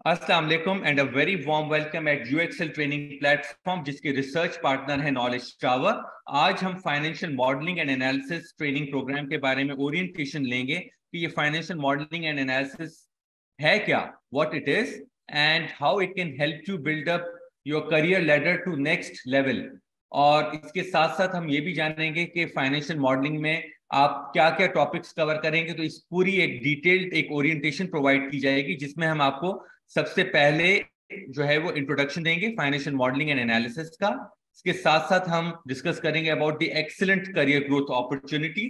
अस्सलाम वालेकुम and a very warm welcome at UXL training platform, जिसके रिसर्च पार्टनर है नॉलेज टावर। आज हम financial modelling and analysis training program के बारे में ओरिएंटेशन लेंगे कि ये फाइनेंशियल मॉडलिंग एंड एनालिसिस है क्या, what it is and how it can help you build up your career ladder to next level. और इसके साथ साथ हम ये भी जानेंगे कि फाइनेंशियल मॉडलिंग में आप क्या क्या टॉपिक्स कवर करेंगे। तो इस पूरी एक डिटेल्ड एक ओरिएंटेशन प्रोवाइड की जाएगी, जिसमें हम आपको सबसे पहले जो है वो इंट्रोडक्शन देंगे फाइनेंशियल मॉडलिंग एंड एनालिसिस का। इसके साथ साथ हम डिस्कस करेंगे about the excellent career growth opportunity.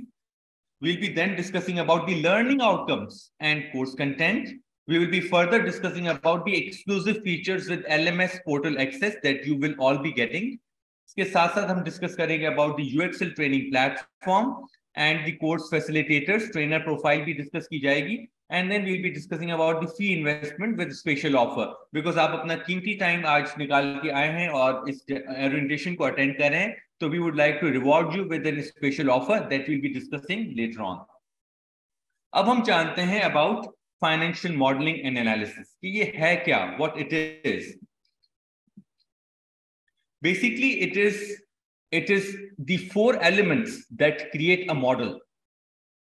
We'll be then discussing about the learning outcomes and course content. We will be further discussing about the exclusive features with LMS portal access that you will all be getting. इसके साथ साथ हम discuss करेंगे about the UXL training platform and the course facilitators, trainer profile भी discuss की जाएगी, and then we'll be discussing about the fee investment with special offer, because आप अपना कीमती टाइम आज निकाल के आए हैं और इस ओरिएंटेशन को अटेंड कर रहे हैं, so we would like to reward you with a special offer that we'll be discussing later on. अब हम जानते हैं about financial modeling and analysis कि ये है क्या, what it is. Basically, it is the four elements that create a model,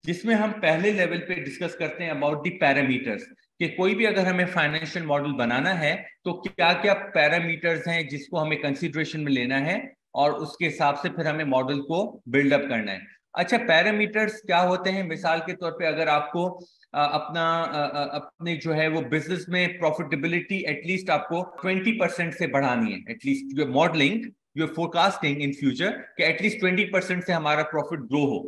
जिसमें हम पहले लेवल पे डिस्कस करते हैं अबाउट द पैरामीटर्स कि कोई भी अगर हमें फाइनेंशियल मॉडल बनाना है तो क्या क्या पैरामीटर्स हैं जिसको हमें कंसीडरेशन में लेना है, और उसके हिसाब से फिर हमें मॉडल को बिल्डअप करना है। अच्छा, पैरामीटर्स क्या होते हैं? मिसाल के तौर पे अगर आपको अपने जो है वो बिजनेस में प्रॉफिटेबिलिटी एटलीस्ट आपको 20% से बढ़ानी है, at least your modelling, your forecasting in future कि एटलीस्ट 20% से हमारा प्रॉफिट ग्रो हो,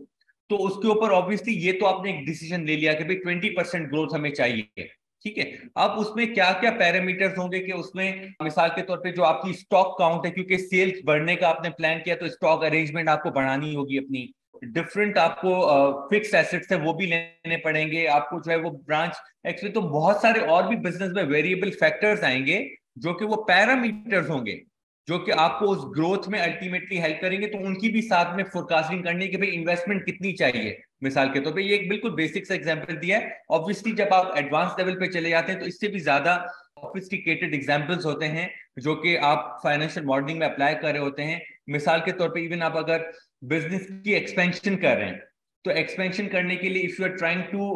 तो उसके ऊपर ऑब्वियसली ये तो आपने एक डिसीजन ले लिया कि भाई 20% ग्रोथ हमें चाहिए। ठीक है, अब उसमें क्या क्या पैरामीटर्स होंगे कि उसमें मिसाल के तौर पे जो आपकी स्टॉक काउंट है, क्योंकि सेल्स बढ़ने का आपने प्लान किया तो स्टॉक अरेंजमेंट आपको बढ़ानी होगी अपनी। डिफरेंट आपको फिक्स्ड एसेट्स है वो भी लेने पड़ेंगे आपको, जो है वो ब्रांच एक्चुअली, तो बहुत सारे और भी बिजनेस में वेरिएबल फैक्टर्स आएंगे जो कि वो पैरामीटर्स होंगे जो कि आपको उस ग्रोथ में अल्टीमेटली हेल्प करेंगे। तो उनकी भी साथ में फोरकास्टिंग करनी है कि भाई इन्वेस्टमेंट कितनी चाहिए। मिसाल के तौर पे ये एक बिल्कुल बेसिक सा एग्जांपल दिया है। ऑब्वियसली जब आप एडवांस लेवल पे चले जाते हैं तो इससे भी ज्यादा सोफिस्टिकेटेड एग्जांपल्स होते हैं जो कि आप फाइनेंशियल मॉडलिंग में अप्लाई कर रहे होते हैं। मिसाल के तौर पे इवन आप अगर बिजनेस की एक्सपेंशन कर रहे हैं तो एक्सपेंशन करने के लिए if you are trying to,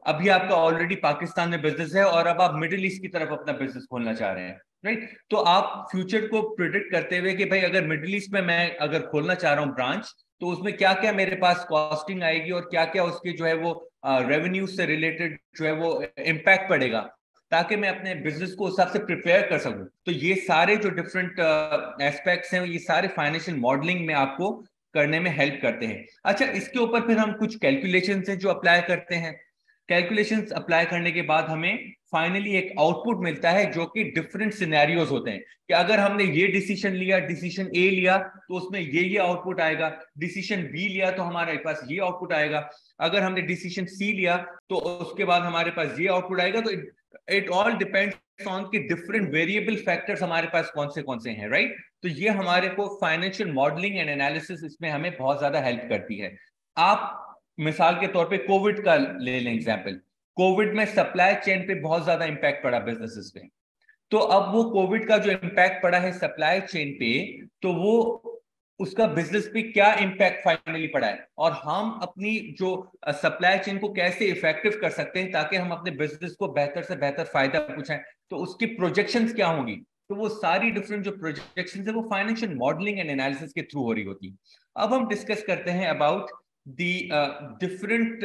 अभी आपका ऑलरेडी पाकिस्तान में बिजनेस है और अब आप मिडिल ईस्ट की तरफ अपना बिजनेस खोलना चाह रहे हैं, राइट? तो आप फ्यूचर को प्रिडिक्ट करते हुए कि भाई अगर मिडिल ईस्ट में मैं अगर खोलना चाह रहा हूँ ब्रांच, तो उसमें क्या क्या मेरे पास कॉस्टिंग आएगी और क्या क्या उसके जो है वो रेवेन्यू से रिलेटेड जो है वो इम्पैक्ट पड़ेगा, ताकि मैं अपने बिजनेस को उस हिसाब से प्रिपेयर कर सकूं। तो ये सारे जो डिफरेंट एस्पेक्ट्स हैं, ये सारे फाइनेंशियल मॉडलिंग में आपको करने में हेल्प करते हैं। अच्छा, इसके ऊपर फिर हम कुछ कैलकुलेशंस हैं जो अप्लाई करते हैं। कैलकुलेशंस अप्लाई करने के बाद हमें फाइनली एक आउटपुट मिलता है जो कि डिफरेंट सिनेरियोज होते हैं कि अगर हमने ये डिसीजन लिया, डिसीजन ए लिया तो उसमें ये आउटपुट आएगा, डिसीजन बी लिया तो हमारे पास ये आउटपुट आएगा, अगर हमने डिसीजन सी लिया तो उसके बाद हमारे पास ये आउटपुट आएगा। तो इट ऑल डिपेंड्स ऑन कि डिफरेंट वेरिएबल फैक्टर्स हमारे पास कौन से हैं, राइट? तो ये हमारे को फाइनेंशियल मॉडलिंग एंड एनालिसिस इसमें हमें बहुत ज्यादा हेल्प करती है। आप मिसाल के तौर पे कोविड का ले लें एग्जाम्पल। कोविड में सप्लाई चेन पे बहुत ज्यादा इंपैक्ट पड़ा बिजनेसेस पे। तो अब वो कोविड का जो इंपैक्ट पड़ा है सप्लाई चेन पे, तो वो उसका बिजनेस पे क्या इंपैक्ट फाइनली पड़ा है, और हम अपनी जो सप्लाई चेन को कैसे इफेक्टिव कर सकते हैं ताकि हम अपने बिजनेस को बेहतर से बेहतर फायदा पहुंचाएं, तो उसकी प्रोजेक्शंस क्या होंगी। तो वो सारी डिफरेंट जो प्रोजेक्शंस है वो फाइनेंशियल मॉडलिंग एंड एनालिसिस के थ्रू हो रही होती है। अब हम डिस्कस करते हैं अबाउट दी डिफरेंट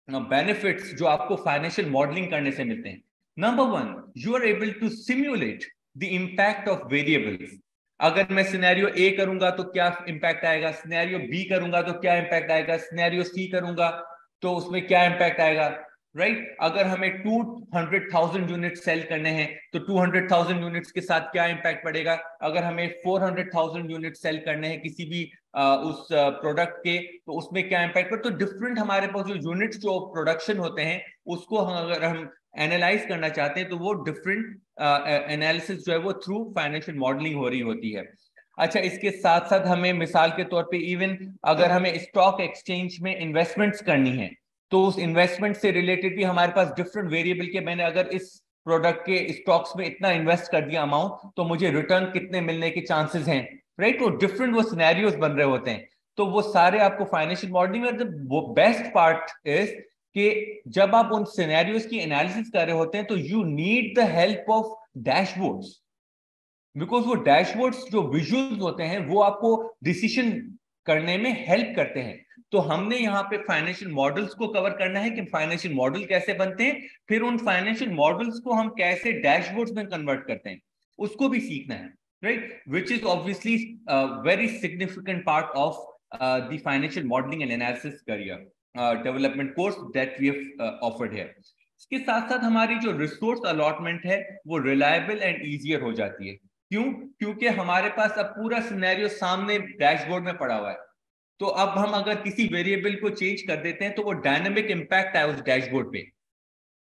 बेनिफिट्स जो आपको फाइनेंशियल मॉडलिंग करने से मिलते हैं। Number one, you are able to simulate the impact of variables. अगर मैं सिनेरियो ए करूंगा तो क्या इंपैक्ट आएगा, सिनेरियो बी करूंगा तो क्या इंपैक्ट आएगा, सिनेरियो सी करूंगा तो उसमें क्या इंपैक्ट आएगा, राइट? अगर हमें 200,000 यूनिट सेल करने हैं तो 200,000 यूनिट्स के साथ क्या इंपैक्ट पड़ेगा, अगर हमें 400,000 यूनिट सेल करने हैं किसी भी उस प्रोडक्ट के तो उसमें क्या इंपैक्ट पड़ेगा। तो डिफरेंट हमारे पास जो यूनिट्स जो प्रोडक्शन होते हैं उसको अगर हम एनालाइज करना चाहते हैं तो वो डिफरेंट एनालिसिस जो है वो थ्रू फाइनेंशियल मॉडलिंग हो रही होती है। अच्छा, इसके साथ साथ हमें मिसाल के तौर पे इवन अगर हमें स्टॉक एक्सचेंज में इन्वेस्टमेंट्स करनी है तो उस इन्वेस्टमेंट से रिलेटेड भी हमारे पास डिफरेंट वेरिएबल के, मैंने अगर इस प्रोडक्ट के स्टॉक्स में इतना इन्वेस्ट कर दिया अमाउंट, तो मुझे रिटर्न कितने मिलने के चांसेस हैं, राइट। वो डिफरेंट वो सिनेरियोज बन रहे होते हैं, तो वो सारे आपको फाइनेंशियल मॉडलिंग में वो बेस्ट पार्ट इज कि जब आप उन सिनेरियोज की एनालिसिस कर रहे होते हैं तो you need the help of dashboards, because वो डैशबोर्ड्स जो विजुअल्स होते हैं वो आपको डिसीजन करने में हेल्प करते हैं। तो हमने यहाँ पे फाइनेंशियल मॉडल्स को कवर करना है कि फाइनेंशियल मॉडल कैसे बनते हैं, फिर उन फाइनेंशियल मॉडल्स को हम कैसे डैशबोर्ड्स में कन्वर्ट करते हैं उसको भी सीखना है, right, which is obviously very significant part of the financial modelling and analysis career development course that we have offered here. इसके साथ साथ हमारी जो रिसोर्स अलॉटमेंट है वो रिलायबल एंड इजियर हो जाती है। क्यों? क्योंकि हमारे पास अब पूरा सिनेरियो सामने डैशबोर्ड में पड़ा हुआ है। तो अब हम अगर किसी वेरिएबल को चेंज कर देते हैं तो वो डायनेमिक इंपैक्ट है उस डैशबोर्ड पे,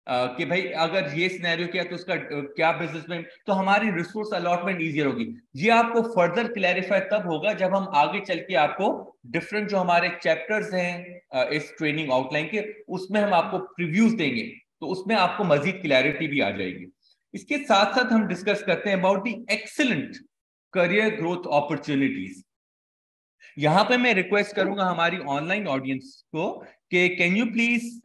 कि भाई अगर ये सिनेरियो किया तो उसका क्या बिजनेस में, तो हमारी रिसोर्स अलॉटमेंट इजियर होगी। ये आपको फर्दर क्लैरिफाई तब होगा जब हम आगे चल के आपको डिफरेंट जो हमारे चैप्टर्स हैं इस ट्रेनिंग आउटलाइन के, उसमें हम आपको प्रीव्यूज देंगे, तो उसमें आपको मजीद क्लैरिटी भी आ जाएगी। इसके साथ साथ हम डिस्कस करते हैं about the excellent career growth opportunities. यहां पे मैं रिक्वेस्ट करूंगा हमारी ऑनलाइन ऑडियंस को कि कैन यू प्लीज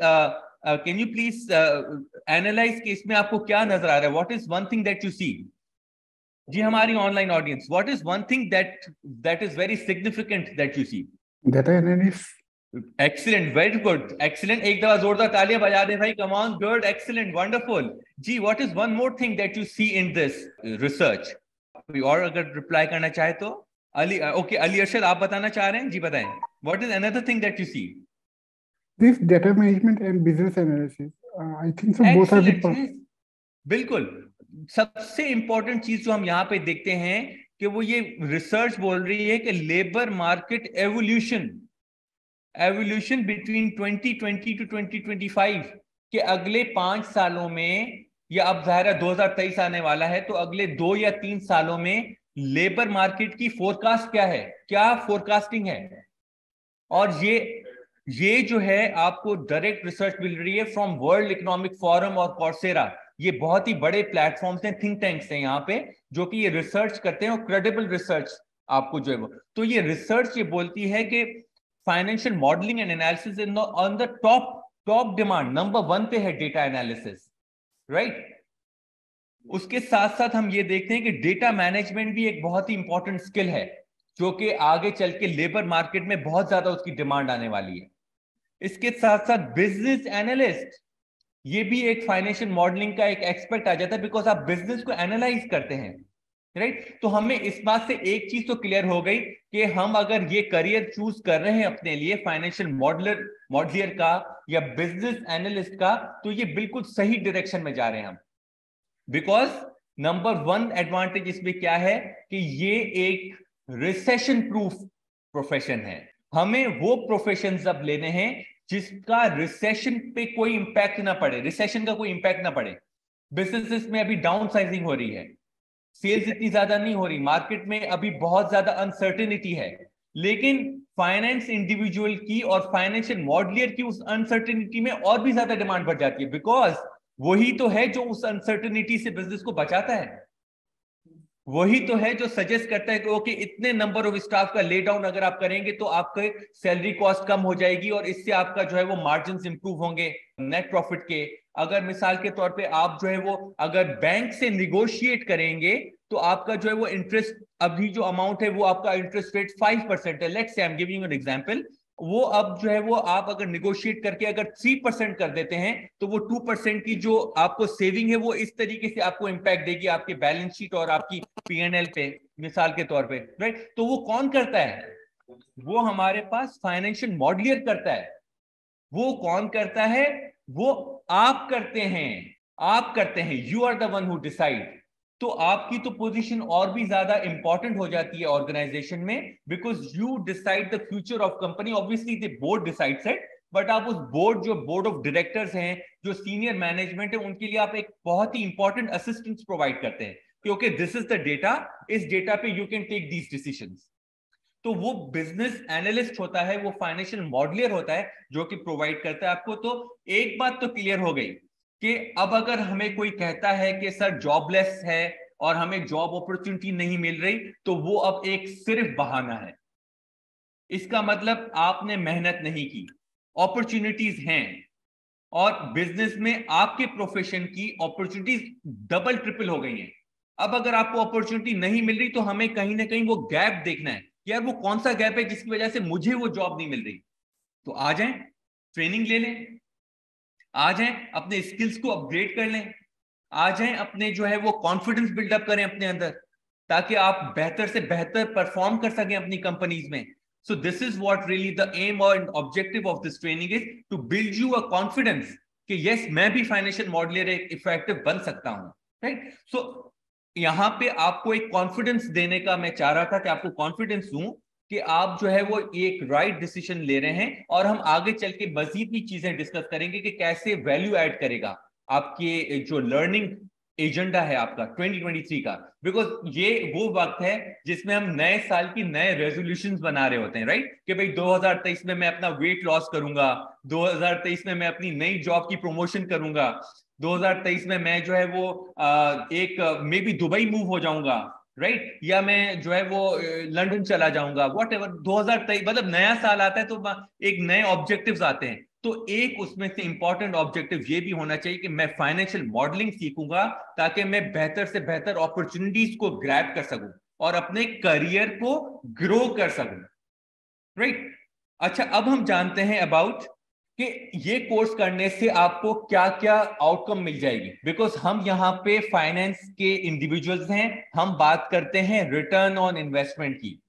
एनालाइज कि इसमें आपको क्या नजर आ रहा है, what is one thing that you see. जी हमारी online audience, what is one thing that is very significant that you see. Data analyst. Excellent, very good, excellent, एक दफा जोरदार तालियां बजा दे भाई, come on, good, excellent, wonderful. जी what is one more thing that you see in this research? कोई और अगर रिप्लाई करना चाहे तो अली, ओके, अली अरशद आप बताना चाह रहे हैं, जी बताएं, what is another thing that you see? This data management and business analysis. I think so. Both are the excellent, बिल्कुल। सबसे इंपॉर्टेंट चीज जो हम यहाँ पे देखते हैं कि वो ये रिसर्च बोल रही है कि labour market evolution between 2020 to 2025 के अगले 5 सालों में, या अब जाहिर है 2023 आने वाला है, तो अगले 2 या 3 सालों में लेबर मार्केट की फोरकास्ट क्या है, क्या फोरकास्टिंग है। और ये जो है आपको डायरेक्ट रिसर्च मिल रही है फ्रॉम वर्ल्ड इकोनॉमिक फोरम और कॉर्सेरा। ये बहुत ही बड़े प्लेटफॉर्म्स हैं, थिंक टैंक्स हैं यहाँ पे जो कि ये रिसर्च करते हैं और क्रेडिबल रिसर्च आपको जो है वो, तो ये रिसर्च ये बोलती है कि financial modelling and analysis in on the top demand, number 1 पे है डेटा एनालिसिस, राइट। उसके साथ साथ हम ये देखते हैं कि डेटा मैनेजमेंट भी एक बहुत ही इंपॉर्टेंट स्किल है जो कि आगे चल के लेबर मार्केट में बहुत ज्यादा उसकी डिमांड आने वाली है। इसके साथ साथ बिजनेस एनालिस्ट, ये भी एक फाइनेंशियल मॉडलिंग का एक एक्सपर्ट आ जाता है, बिकॉज आप बिजनेस को एनालाइज करते हैं, राइट। तो हमें इस बात से एक चीज तो क्लियर हो गई कि हम अगर ये करियर चूज कर रहे हैं अपने लिए फाइनेंशियल मॉडलियर का या बिजनेस एनालिस्ट का, तो ये बिल्कुल सही डायरेक्शन में जा रहे हैं हम। बिकॉज नंबर 1 एडवांटेज इसमें क्या है कि ये एक रिसेशन प्रूफ प्रोफेशन है। हमें वो प्रोफेशन अब लेने हैं जिसका रिसेशन पे कोई इंपैक्ट ना पड़े, रिसेशन का कोई इंपैक्ट ना पड़े। बिजनेसेस में अभी डाउन साइजिंग हो रही है, सेल्स इतनी ज्यादा नहीं हो रही, मार्केट में अभी बहुत ज्यादा अनसर्टेनिटी है, लेकिन फाइनेंस इंडिविजुअल की और फाइनेंशियल मॉडलियर की उस अनसर्टेनिटी में और भी ज्यादा डिमांड बढ़ जाती है, बिकॉज वही तो है जो उस अनसर्टेनिटी से बिजनेस को बचाता है, वही तो है जो सजेस्ट करता है कि ओके इतने नंबर ऑफ स्टाफ का ले डाउन अगर आप करेंगे तो आपके सैलरी कॉस्ट कम हो जाएगी और इससे आपका जो है वो मार्जिन इंप्रूव होंगे नेट प्रॉफिट के। अगर मिसाल के तौर पे आप जो है वो अगर बैंक से निगोशिएट करेंगे तो आपका जो है वो इंटरेस्ट, अभी जो अमाउंट है वो आपका इंटरेस्ट रेट 5% है, let's say I am giving an example, वो अब जो है वो आप अगर निगोशिएट करके अगर 3% कर देते हैं तो वो 2% की जो आपको सेविंग है वो इस तरीके से आपको इंपैक्ट देगी आपके बैलेंस शीट और आपकी पीएनएल पे, मिसाल के तौर पे, राइट। तो वो कौन करता है? वो हमारे पास फाइनेंशियल मॉडलियर करता है। वो कौन करता है? वो आप करते हैं, आप करते हैं, you are the one who decide. तो आपकी तो पोजीशन और भी ज्यादा इंपॉर्टेंट हो जाती है ऑर्गेनाइजेशन में, because you decide the future of company. Obviously the board decides it, but आप उस बोर्ड, जो बोर्ड ऑफ डायरेक्टर्स हैं, जो सीनियर मैनेजमेंट है, उनके लिए आप एक बहुत ही इंपॉर्टेंट असिस्टेंस प्रोवाइड करते हैं कि okay this is the data, इस डेटा पे you can take these decisions. तो वो बिजनेस एनालिस्ट होता है, वो फाइनेंशियल मॉडलियर होता है जो कि प्रोवाइड करता है आपको। तो एक बात तो क्लियर हो गई कि अब अगर हमें कोई कहता है कि सर जॉबलेस है और हमें जॉब अपॉर्चुनिटी नहीं मिल रही, तो वो अब एक सिर्फ बहाना है। इसका मतलब आपने मेहनत नहीं की, अपॉर्चुनिटीज हैं, और बिजनेस में आपके प्रोफेशन की अपॉर्चुनिटीज डबल ट्रिपल हो गई हैं। अब अगर आपको अपॉर्चुनिटी नहीं मिल रही तो हमें कहीं ना कहीं वो गैप देखना है कि यार वो कौन सा गैप है जिसकी वजह से मुझे वो जॉब नहीं मिल रही। तो आ जाएं, ट्रेनिंग ले लें, आ जाएं अपने स्किल्स को अपग्रेड कर लें, आ जाएं अपने जो है वो कॉन्फिडेंस बिल्डअप करें अपने अंदर, ताकि आप बेहतर से बेहतर परफॉर्म कर सकें अपनी कंपनीज में। So this is what really the aim और objective of this training is to build you a confidence कि यस मैं भी फाइनेंशियल मॉडलर एक इफेक्टिव बन सकता हूं, राइट। सो यहां पे आपको एक कॉन्फिडेंस देने का मैं चाह रहा था कि आपको कॉन्फिडेंस दूं कि आप जो है वो एक राइट डिसीजन ले रहे हैं, और हम आगे चल के मजीद भी चीजें डिस्कस करेंगे कि कैसे वैल्यू ऐड करेगा आपके जो लर्निंग एजेंडा है आपका 2023 का। बिकॉज ये वो वक्त है जिसमें हम नए साल की नए रेजोल्यूशंस बना रहे होते हैं, राइट, कि भाई 2023 में मैं अपना वेट लॉस करूंगा, 2023 में मैं अपनी नई जॉब की प्रमोशन करूंगा, 2023 में मैं जो है वो एक मे बी दुबई मूव हो जाऊंगा, राइट, या मैं जो है वो लंदन चला जाऊंगा, वॉट एवर। 2023 मतलब नया साल आता है तो एक नए ऑब्जेक्टिव्स आते हैं। तो एक उसमें से इंपॉर्टेंट ऑब्जेक्टिव ये भी होना चाहिए कि मैं फाइनेंशियल मॉडलिंग सीखूंगा ताकि मैं बेहतर से बेहतर अपॉर्चुनिटीज को ग्रैब कर सकूं और अपने करियर को ग्रो कर सकूं, राइट। अच्छा, अब हम जानते हैं अबाउट कि ये कोर्स करने से आपको क्या क्या आउटकम मिल जाएगी। बिकॉज हम यहाँ पे फाइनेंस के इंडिविजुअल्स हैं, हम बात करते हैं रिटर्न ऑन इन्वेस्टमेंट की,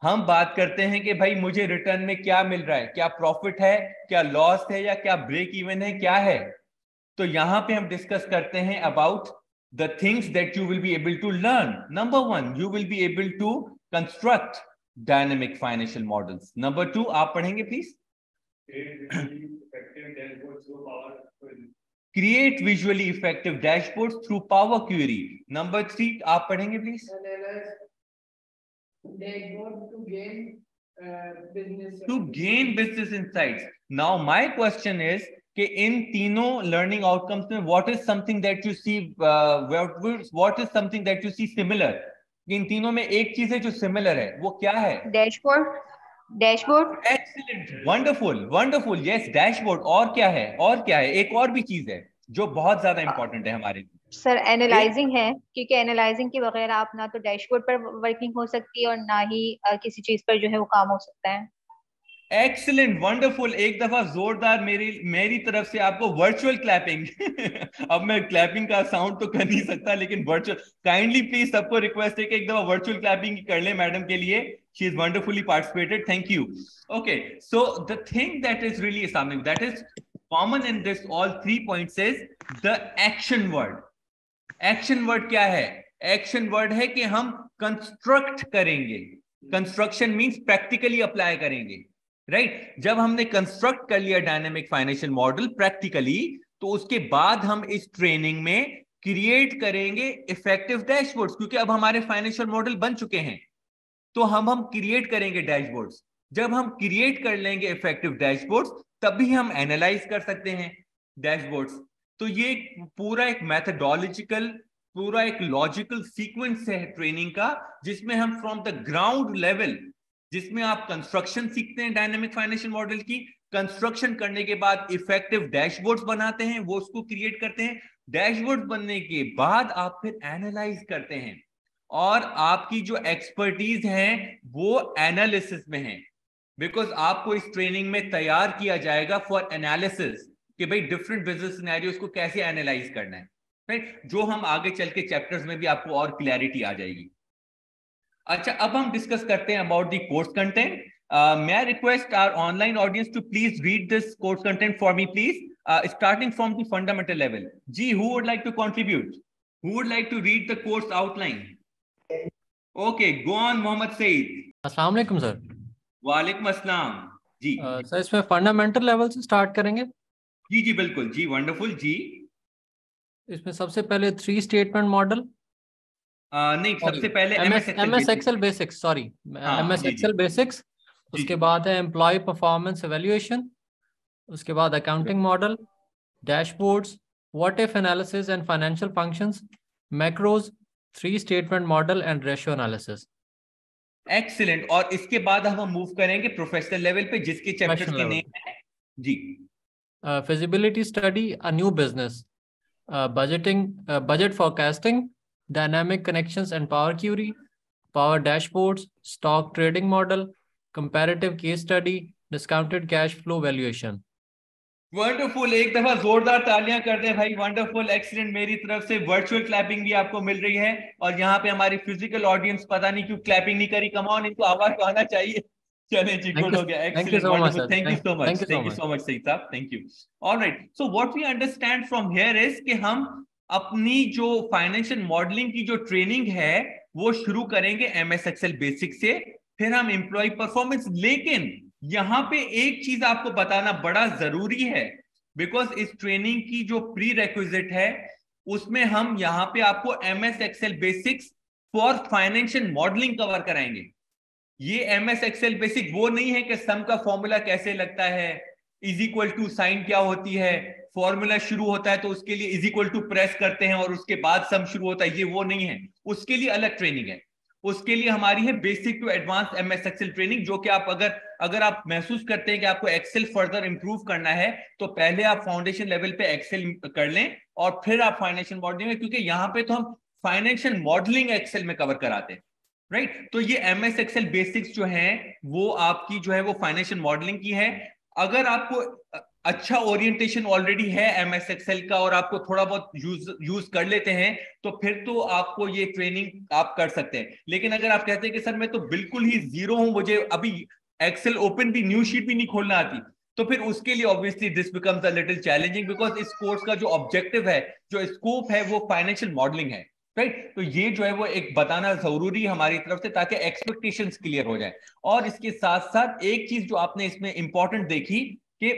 हम बात करते हैं कि भाई मुझे रिटर्न में क्या मिल रहा है, क्या प्रॉफिट है, क्या लॉस है, या क्या ब्रेक इवन है, क्या है। तो यहां पे हम डिस्कस करते हैं about the things that you will be able to learn. Number one, you will be able to construct dynamic financial models. Number two आप पढ़ेंगे please. Create visually effective dashboard through power query. Number three आप पढ़ेंगे please. To gain business insights. Now my question is कि इन तीनों learning outcomes में what is something that you see, what is something that you see similar. इन तीनों में एक चीज है जो सिमिलर है, वो क्या है? Dashboard. Dashboard. Excellent, wonderful wonderful, yes dashboard. और क्या है? और क्या है? एक और भी चीज है जो बहुत ज्यादा इंपॉर्टेंट है हमारे लिए। सर एनालाइजिंग है, क्योंकि एनालाइजिंग के बगैर आप ना तो डैशबोर्ड पर वर्किंग हो सकती है और ना ही किसी चीज पर जो है वो काम हो सकता है। एक्सीलेंट, वंडरफुल, एक दफा जोरदार मेरी मेरी तरफ से आपको वर्चुअल क्लैपिंग। अब मैं क्लैपिंग का साउंड तो कर नहीं सकता, लेकिन वर्चुअल, काइंडली प्लीज सबको रिक्वेस्ट है कि एक दफा वर्चुअल क्लैपिंग कर ले मैडम के लिए। She is wonderfully participated, thank you. Okay, so the thing that is really something that is common in this all 3 points is the action word. Action word क्या है? एक्शन वर्ड है कि हम construct करेंगे। Construction means practically apply करेंगे, right. जब हमने construct कर लिया डायनेमिक फाइनेंशियल मॉडल प्रैक्टिकली, तो उसके बाद हम इस ट्रेनिंग में क्रिएट करेंगे इफेक्टिव डैशबोर्ड्स, क्योंकि अब हमारे फाइनेंशियल मॉडल बन चुके हैं। तो हम क्रिएट करेंगे डैशबोर्ड्स। जब हम क्रिएट कर लेंगे इफेक्टिव डैशबोर्ड्स, तभी हम एनालाइज कर सकते हैं डैशबोर्ड्स। तो ये पूरा एक मैथडोलॉजिकल, पूरा एक लॉजिकल सीक्वेंस है ट्रेनिंग का, जिसमें हम फ्रॉम द ग्राउंड लेवल, जिसमें आप कंस्ट्रक्शन सीखते हैं डायनेमिक फाइनेंशियल मॉडल की, कंस्ट्रक्शन करने के बाद इफेक्टिव डैशबोर्ड्स बनाते हैं, वो उसको क्रिएट करते हैं। डैशबोर्ड बनने के बाद आप फिर एनालाइज करते हैं, और आपकी जो एक्सपर्टीज है वो एनालिसिस में है। बिकॉज आपको इस ट्रेनिंग में तैयार किया जाएगा फॉर एनालिसिस कि भाई डिफरेंट बिजनेस सिनेरियोस को कैसे एनालाइज करना है, राइट, जो हम आगे चल के चैप्टर्स में भी आपको और क्लैरिटी आ जाएगी। अच्छा, अब हम डिस्कस करते हैं about the course content. may I request our online audience to please read this course content for me, please, starting from the fundamental level. Ji, who would like to contribute? Who would like to read the course outline? Okay, go on, Mohammad Saeed. अस्सलाम वालेकुम sir. वालेकुम अस्सलाम जी। Sir इसमें fundamental level से start करेंगे? जी जी बिल्कुल जी, wonderful जी। इसमें सबसे पहले 3 स्टेटमेंट मॉडल, नहीं, सबसे पहले MS Excel basics, sorry MS Excel basics. उसके बाद है एम्प्लॉय परफॉर्मेंस एवेल्युएशन, उसके बाद accounting model, dashboards, what if analysis and financial functions, macros, 3-statement model and ratio analysis. Excellent. और इसके बाद हम मूव करेंगे प्रोफेशनल लेवल पे, जिसके चैप्टर्स के नेम है जी। Feasibility study, a new business, budgeting, budget forecasting, dynamic connections and power query, power dashboards, stock trading model, comparative case study, discounted cash flow valuation. Wonderful, एक दफा जोरदार तालियां कर दें भाई। Wonderful, excellent. मेरी तरफ से वर्चुअल क्लैपिंग भी आपको मिल रही है, और यहाँ पे हमारी फिजिकल ऑडियंस पता नहीं क्यों क्लैपिंग नहीं करी। कम ऑन, इनको आवाज तो आना चाहिए। चलें जी, गुड हो गया, excellent, wonderful, thank you so much, thank you so much Saeed sahab, thank you. Alright, so what we understand from here is कि हम अपनी जो फाइनेंशियल मॉडलिंग की जो ट्रेनिंग है वो शुरू करेंगे MS Excel बेसिक से, फिर हम एम्प्लॉय परफॉर्मेंस। लेकिन यहां पे एक चीज आपको बताना बड़ा जरूरी है, बिकॉज इस ट्रेनिंग की जो प्री रेक्विजिट है उसमें हम यहां पे आपको MS Excel basics for financial modelling cover कराएंगे। ये MS Excel बेसिक वो नहीं है कि सम का फॉर्मूला कैसे लगता है, इज इक्वल टू साइन क्या होती है, फॉर्मूला शुरू होता है तो उसके लिए इज इक्वल टू प्रेस करते हैं और उसके बाद सम शुरू होता है, ये वो नहीं है। उसके लिए अलग ट्रेनिंग है। उसके लिए हमारी है basic to advance MS Excel training, जो कि आप अगर आप महसूस करते हैं कि आपको एक्सेल फर्दर इंप्रूव करना है तो पहले आप फाउंडेशन लेवल पे एक्सेल कर लें और फिर आप फाइनेंशियल मॉडलिंग में, क्योंकि यहां पे तो हम फाइनेंशियल मॉडलिंग एक्सेल में कवर कराते हैं, राइट। तो ये MS Excel बेसिक्स जो है वो आपकी जो है वो फाइनेंशियल मॉडलिंग की है। अगर आपको अच्छा ओरिएंटेशन ऑलरेडी है MS Excel का और आपको थोड़ा बहुत यूज कर लेते हैं तो फिर तो आपको ये ट्रेनिंग आप कर सकते हैं। लेकिन अगर आप कहते हैं कि सर मैं तो बिल्कुल ही जीरो हूं, मुझे अभी एक्सेल ओपन भी, न्यू शीट भी नहीं खोलना आती, तो फिर उसके लिए obviously this becomes a little challenging, because इस कोर्स का जो ऑब्जेक्टिव है, जो स्कोप है, वो फाइनेंशियल मॉडलिंग है, राइट। तो ये जो है वो एक बताना जरूरी है हमारी तरफ से, ताकि एक्सपेक्टेशंस क्लियर हो जाए। और इसके साथ साथ एक चीज जो आपने इसमें इंपॉर्टेंट देखी कि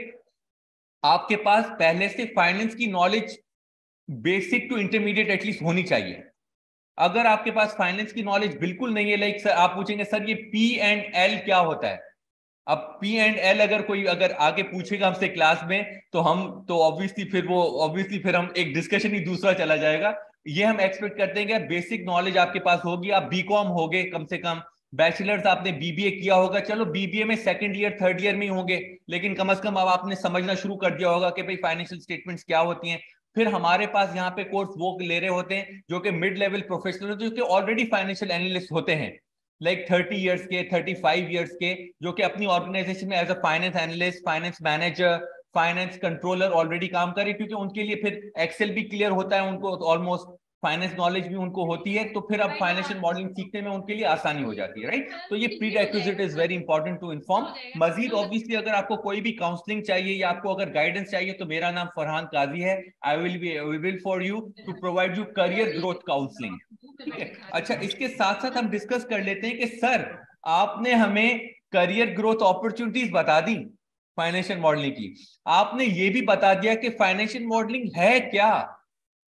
आपके पास पहले से फाइनेंस की knowledge basic to intermediate at least होनी चाहिए। अगर आपके पास फाइनेंस की नॉलेज बिल्कुल नहीं है, लाइक सर आप पूछेंगे सर ये P&L क्या होता है, अब P&L अगर आगे पूछेगा हमसे क्लास में तो ऑब्वियसली फिर हम एक डिस्कशन ही दूसरा चला जाएगा। ये हम एक्सपेक्ट करते हैं कि बेसिक नॉलेज आपके पास होगी, आप BCom होगे, कम से कम बैचलर्स आपने BBA किया होगा, चलो BBA में सेकंड ईयर थर्ड ईयर में ही होंगे, लेकिन कम से कम अब आपने समझना शुरू कर दिया होगा कि भाई फाइनेंशियल स्टेटमेंट्स क्या होती हैं। फिर हमारे पास यहाँ पे कोर्स वो ले रहे होते हैं जो कि मिड लेवल प्रोफेशनल होते हैं, जो कि ऑलरेडी फाइनेंशियल एनालिस्ट होते हैं, लाइक 30 इयर्स के, 35 इयर्स के, जो कि अपनी ऑर्गेनाइजेशन में as a finance analyst, finance manager, finance controller already काम करे, क्योंकि उनके लिए फिर एक्सेल भी क्लियर होता है, उनको ऑलमोस्ट फाइनेंस नॉलेज भी उनको होती है, तो फिर अब फाइनेंशियल मॉडलिंग सीखने में उनके लिए आसानी हो जाती है, राइट। तो ये prerequisite is very important to inform. Majeed obviously अगर आपको कोई भी काउंसलिंग चाहिए या आपको अगर गाइडेंस चाहिए तो मेरा नाम फरहान काजी है। I will be available for you to provide you career growth counselling, ठीक है। अच्छा, इसके साथ साथ हम डिस्कस कर लेते हैं कि सर आपने हमें करियर ग्रोथ अपॉर्चुनिटीज बता दी फाइनेंशियल मॉडलिंग की, आपने ये भी बता दिया कि फाइनेंशियल मॉडलिंग है क्या,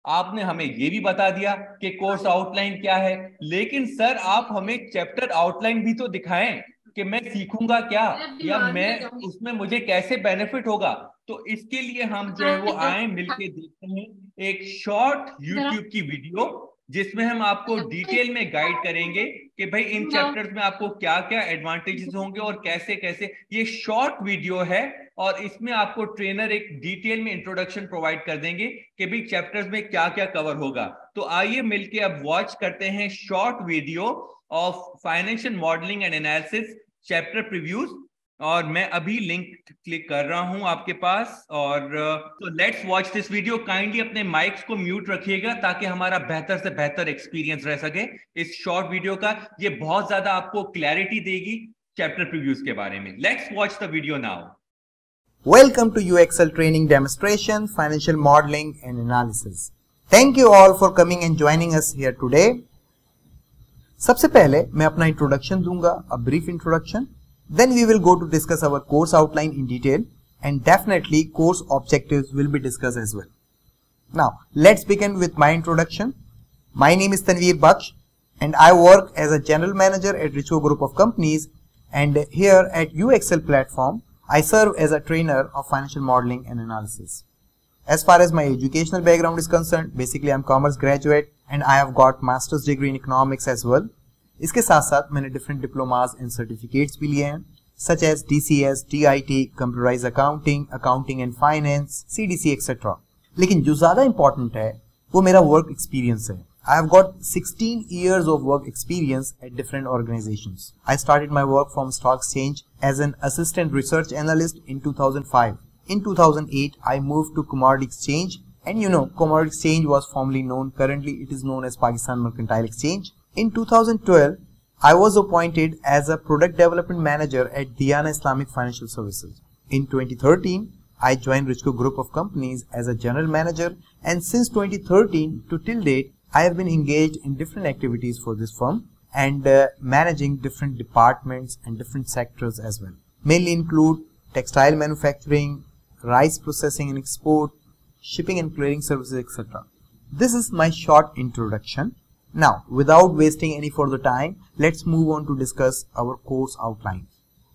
आपने हमें ये भी बता दिया कि कोर्स आउटलाइन क्या है, लेकिन सर आप हमें चैप्टर आउटलाइन भी तो दिखाएं कि मैं सीखूंगा क्या या मैं उसमें मुझे कैसे बेनिफिट होगा। तो इसके लिए हम जो है वो आए मिलके देखते हैं एक शॉर्ट यूट्यूब की वीडियो, जिसमें हम आपको डिटेल में गाइड करेंगे कि भाई इन चैप्टर्स में आपको क्या क्या एडवांटेजेस होंगे और कैसे कैसे। ये शॉर्ट वीडियो है और इसमें आपको ट्रेनर एक डिटेल में इंट्रोडक्शन प्रोवाइड कर देंगे कि भाई चैप्टर्स में क्या क्या कवर होगा। तो आइए मिलके अब वॉच करते हैं short video of financial modelling and analysis chapter previews, और मैं अभी लिंक क्लिक कर रहा हूं आपके पास। और तो let's watch this video. Kindly अपने माइक्स को म्यूट रखिएगा ताकि हमारा बेहतर से बेहतर एक्सपीरियंस रह सके इस शॉर्ट वीडियो का। ये बहुत ज्यादा आपको क्लैरिटी देगी चैप्टर प्रीव्यूज के बारे में। Let's watch the video now. Welcome to UXL training demonstration, financial modeling and analysis. Thank you all for coming and joining us here today. सबसे पहले मैं अपना इंट्रोडक्शन दूंगा, a brief introduction. Then we will go to discuss our course outline in detail, and definitely course objectives will be discussed as well. Now let's begin with my introduction. My name is Tanveer Baksh and I work as a general manager at Richo Group of Companies, and here at UXL platform I serve as a trainer of financial modeling and analysis. As far as my educational background is concerned, basically I'm commerce graduate and I have got master's degree in economics as well. इसके साथ साथ मैंने different diplomas and certificates भी लिए हैं, such as DCS, DIT, Computerized Accounting, Accounting and Finance, CDC etc. लेकिन जो ज़्यादा important है वो मेरा work experience है. I have got 16 years of work experience at different organizations. I started my work from Stock Exchange as an assistant research analyst in 2005. In 2008, I moved to Commodity Exchange, and Commodity Exchange was formerly known, currently it is known as Pakistan Mercantile Exchange. In 2012, I was appointed as a product development manager at Diana Islamic Financial Services. In 2013, I joined Richco Group of Companies as a general manager, and since 2013 to till date, I have been engaged in different activities for this firm and managing different departments and different sectors as well. Mainly include textile manufacturing, rice processing and export, shipping and clearing services, etc. This is my short introduction. Now, without wasting any further time, let's move on to discuss our course outline.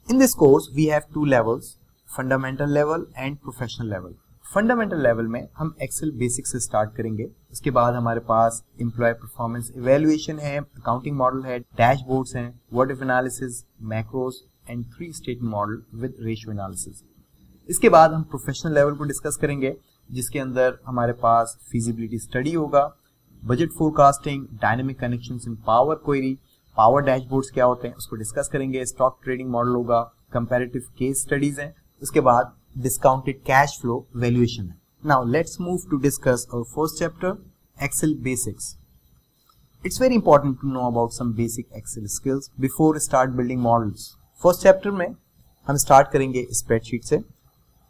In this course, we have two levels, fundamental level and professional level. Fundamental level में हम Excel basic से start करेंगे. उसके बाद हमारे पास employ performance evaluation है, accounting model है, dashboards हैं, what if analysis, macros and 3 state model with ratio analysis. इसके बाद हम प्रोफेशनल लेवल को डिस्कस करेंगे, जिसके अंदर हमारे पास फिजिबिलिटी स्टडी होगा, बजट फोरकास्टिंग, डायनेमिक कनेक्शंस इन पावर क्वेरी, पावर डैशबोर्ड्स क्या होते हैं उसको डिस्कस करेंगे, स्टॉक ट्रेडिंग मॉडल होगा, कंपैरेटिव केस स्टडीज हैं. उसके बाद discounted cash flow valuation. Now let's move to discuss our first chapter, Excel basics. It's very important to know about some basic Excel skills before start building models. First chapter में हम start करेंगे spreadsheet से,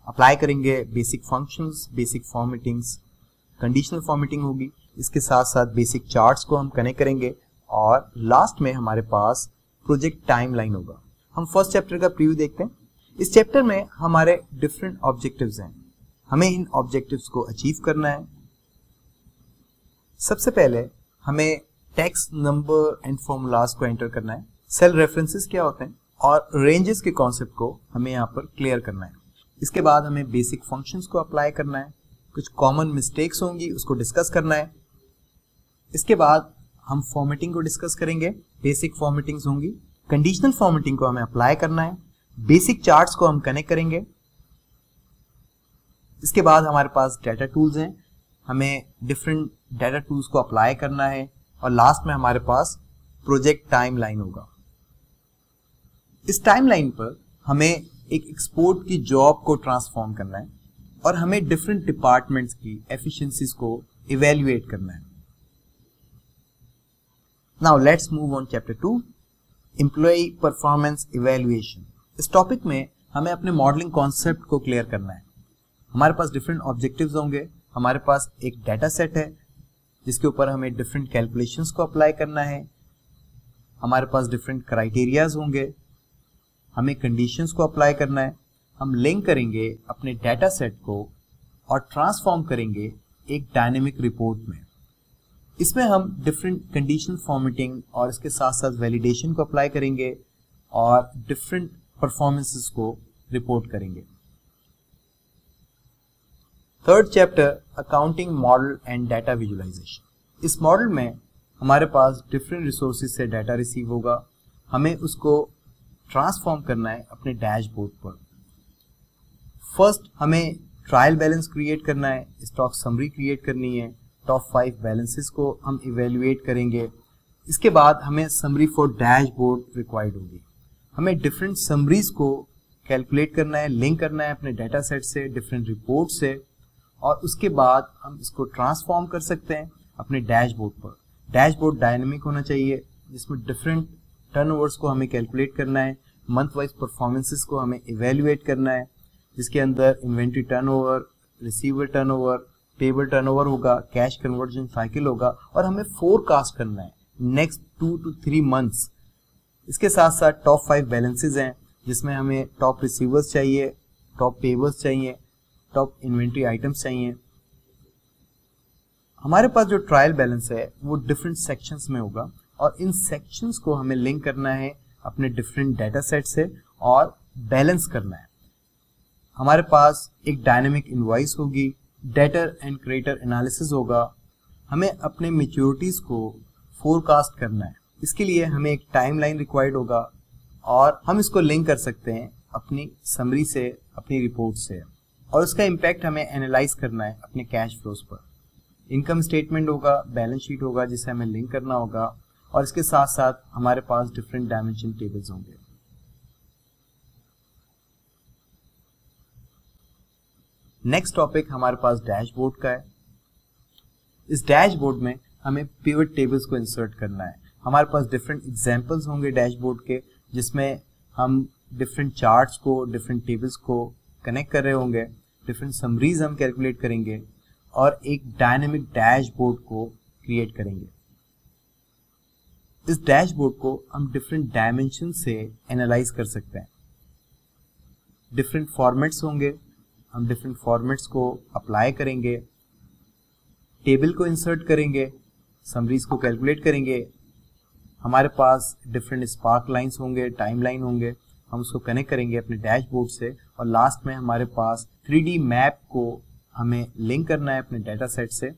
apply करेंगे basic functions, basic formattings, conditional formatting होगी, इसके साथ साथ basic charts को हम कनेक्ट करेंगे और लास्ट में हमारे पास प्रोजेक्ट टाइमलाइन होगा. हम फर्स्ट चैप्टर का प्रीव्यू देखते हैं. इस चैप्टर में हमारे डिफरेंट ऑब्जेक्टिव्स हैं, हमें इन ऑब्जेक्टिव्स को अचीव करना है. सबसे पहले हमें टेक्स्ट, नंबर एंड फॉर्मूलाज को एंटर करना है, सेल रेफरेंसेस क्या होते हैं और रेंजेस के कॉन्सेप्ट को हमें यहाँ पर क्लियर करना है. इसके बाद हमें बेसिक फंक्शंस को अप्लाई करना है, कुछ कॉमन मिस्टेक्स होंगी उसको डिस्कस करना है. इसके बाद हम फॉर्मेटिंग को डिस्कस करेंगे, बेसिक फॉर्मेटिंग्स होंगी, कंडीशनल फॉर्मेटिंग को हमें अप्लाई करना है, बेसिक चार्ट्स को हम कनेक्ट करेंगे. इसके बाद हमारे पास डाटा टूल्स हैं, हमें डिफरेंट डाटा टूल्स को अप्लाई करना है और लास्ट में हमारे पास प्रोजेक्ट टाइमलाइन होगा. इस टाइमलाइन पर हमें एक एक्सपोर्ट की जॉब को ट्रांसफॉर्म करना है और हमें डिफरेंट डिपार्टमेंट्स की एफिशिएंसीज को इवैल्यूएट करना है. Now let's move on chapter 2, employ performance evaluation. इस टॉपिक में हमें अपने मॉडलिंग कॉन्सेप्ट को क्लियर करना है. हमारे पास डिफरेंट ऑब्जेक्टिव्स होंगे, हमारे पास एक डाटा सेट है जिसके ऊपर हमें डिफरेंट कैलकुलेशंस को अप्लाई करना है, हमारे पास डिफरेंट क्राइटेरियाज होंगे, हमें कंडीशंस को अप्लाई करना है. हम लिंक करेंगे अपने डाटा सेट को और ट्रांसफॉर्म करेंगे एक डायनेमिक रिपोर्ट में. इसमें हम डिफरेंट कंडीशन फॉर्मेटिंग और इसके साथ साथ वैलिडेशन को अप्लाई करेंगे और डिफरेंट परफॉर्मेंसेस को रिपोर्ट करेंगे. Third chapter, accounting model and data visualisation. इस मॉडल में हमारे पास डिफरेंट रिसोर्सेज से डाटा रिसीव होगा, हमें उसको ट्रांसफॉर्म करना है अपने डैशबोर्ड पर. फर्स्ट हमें ट्रायल बैलेंस क्रिएट करना है, स्टॉक समरी क्रिएट करनी है, टॉप 5 बैलेंसेस को हम इवेल्युएट करेंगे. इसके बाद हमें समरी फॉर डैशबोर्ड रिक्वायर्ड होगी. हमें डिफरेंट समरीज को कैलकुलेट करना है, लिंक करना है अपने डाटा सेट से, डिफरेंट रिपोर्ट से, और उसके बाद हम इसको ट्रांसफॉर्म कर सकते हैं अपने डैशबोर्ड पर. डैशबोर्ड डायनेमिक होना चाहिए जिसमें डिफरेंट टर्नओवर्स को हमें कैलकुलेट करना है, मंथ वाइज परफॉर्मेंसेस को हमें इवेल्युएट करना है, जिसके अंदर inventory turnover, receivable turnover, payable turnover होगा, कैश कन्वर्जन साइकिल होगा और हमें फोरकास्ट करना है नेक्स्ट 2 to 3 मंथ्स. इसके साथ साथ टॉप 5 बैलेंसेज हैं जिसमें हमें टॉप रिसीवर्स चाहिए, टॉप पेबल्स चाहिए, टॉप इन्वेंट्री आइटम्स चाहिए. हमारे पास जो ट्रायल बैलेंस है वो डिफरेंट सेक्शंस में होगा और इन सेक्शंस को हमें लिंक करना है अपने डिफरेंट डाटा सेट से और बैलेंस करना है. हमारे पास एक डायनेमिक इनवॉइस होगी डेटर एंड क्रेडिटर एनालिसिस होगा। हमें अपने मैच्योरिटीज को फोरकास्ट करना है। इसके लिए हमें एक टाइमलाइन रिक्वायर्ड होगा और हम इसको लिंक कर सकते हैं अपनी समरी से, अपनी रिपोर्ट से, और उसका इम्पैक्ट हमें एनालाइज करना है अपने कैश फ्लोज पर। इनकम स्टेटमेंट होगा, बैलेंस शीट होगा जिसे हमें लिंक करना होगा, और इसके साथ साथ हमारे पास डिफरेंट डायमेंशन टेबल्स होंगे। नेक्स्ट टॉपिक हमारे पास डैशबोर्ड का है। इस डैशबोर्ड में हमें पिवट टेबल्स को इंसर्ट करना है। हमारे पास डिफरेंट एग्जांपल्स होंगे डैशबोर्ड के, जिसमें हम डिफरेंट चार्ट्स को, डिफरेंट टेबल्स को कनेक्ट कर रहे होंगे, डिफरेंट समरीज हम कैलकुलेट करेंगे और एक डायनेमिक डैशबोर्ड को क्रिएट करेंगे। इस डैशबोर्ड को हम डिफरेंट डायमेंशन से एनालाइज कर सकते हैं। डिफरेंट फॉर्मेट्स होंगे, हम डिफरेंट फॉर्मेट्स को अप्लाई करेंगे, टेबल को इंसर्ट करेंगे, समरीज को कैलकुलेट करेंगे। हमारे पास डिफरेंट स्पार्क लाइंस होंगे, टाइमलाइन होंगे, हम उसको कनेक्ट करेंगे अपने डैशबोर्ड से, और लास्ट में हमारे पास 3D मैप को हमें लिंक करना है अपने डेटा सेट से।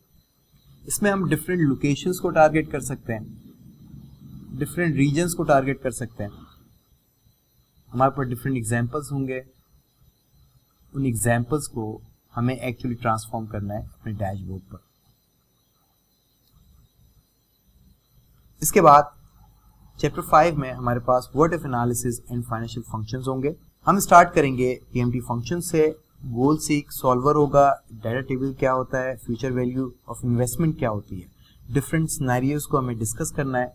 इसमें हम डिफरेंट लोकेशंस को टारगेट कर सकते हैं, डिफरेंट रीजन्स को टारगेट कर सकते हैं। हमारे पास डिफरेंट एग्जांपल्स होंगे, उन एग्जांपल्स को हमें एक्चुअली ट्रांसफॉर्म करना है अपने डैशबोर्ड पर। इसके बाद चैप्टर 5 में हमारे पास what if analysis and financial functions होंगे। हम स्टार्ट करेंगे पीएमटी फंक्शन से। गोल सीक, सॉल्वर होगा, डाटा टेबल क्या होता है, फ्यूचर वैल्यू ऑफ इन्वेस्टमेंट क्या होती है, डिफरेंट सिनेरियोज को हमें डिस्कस करना है।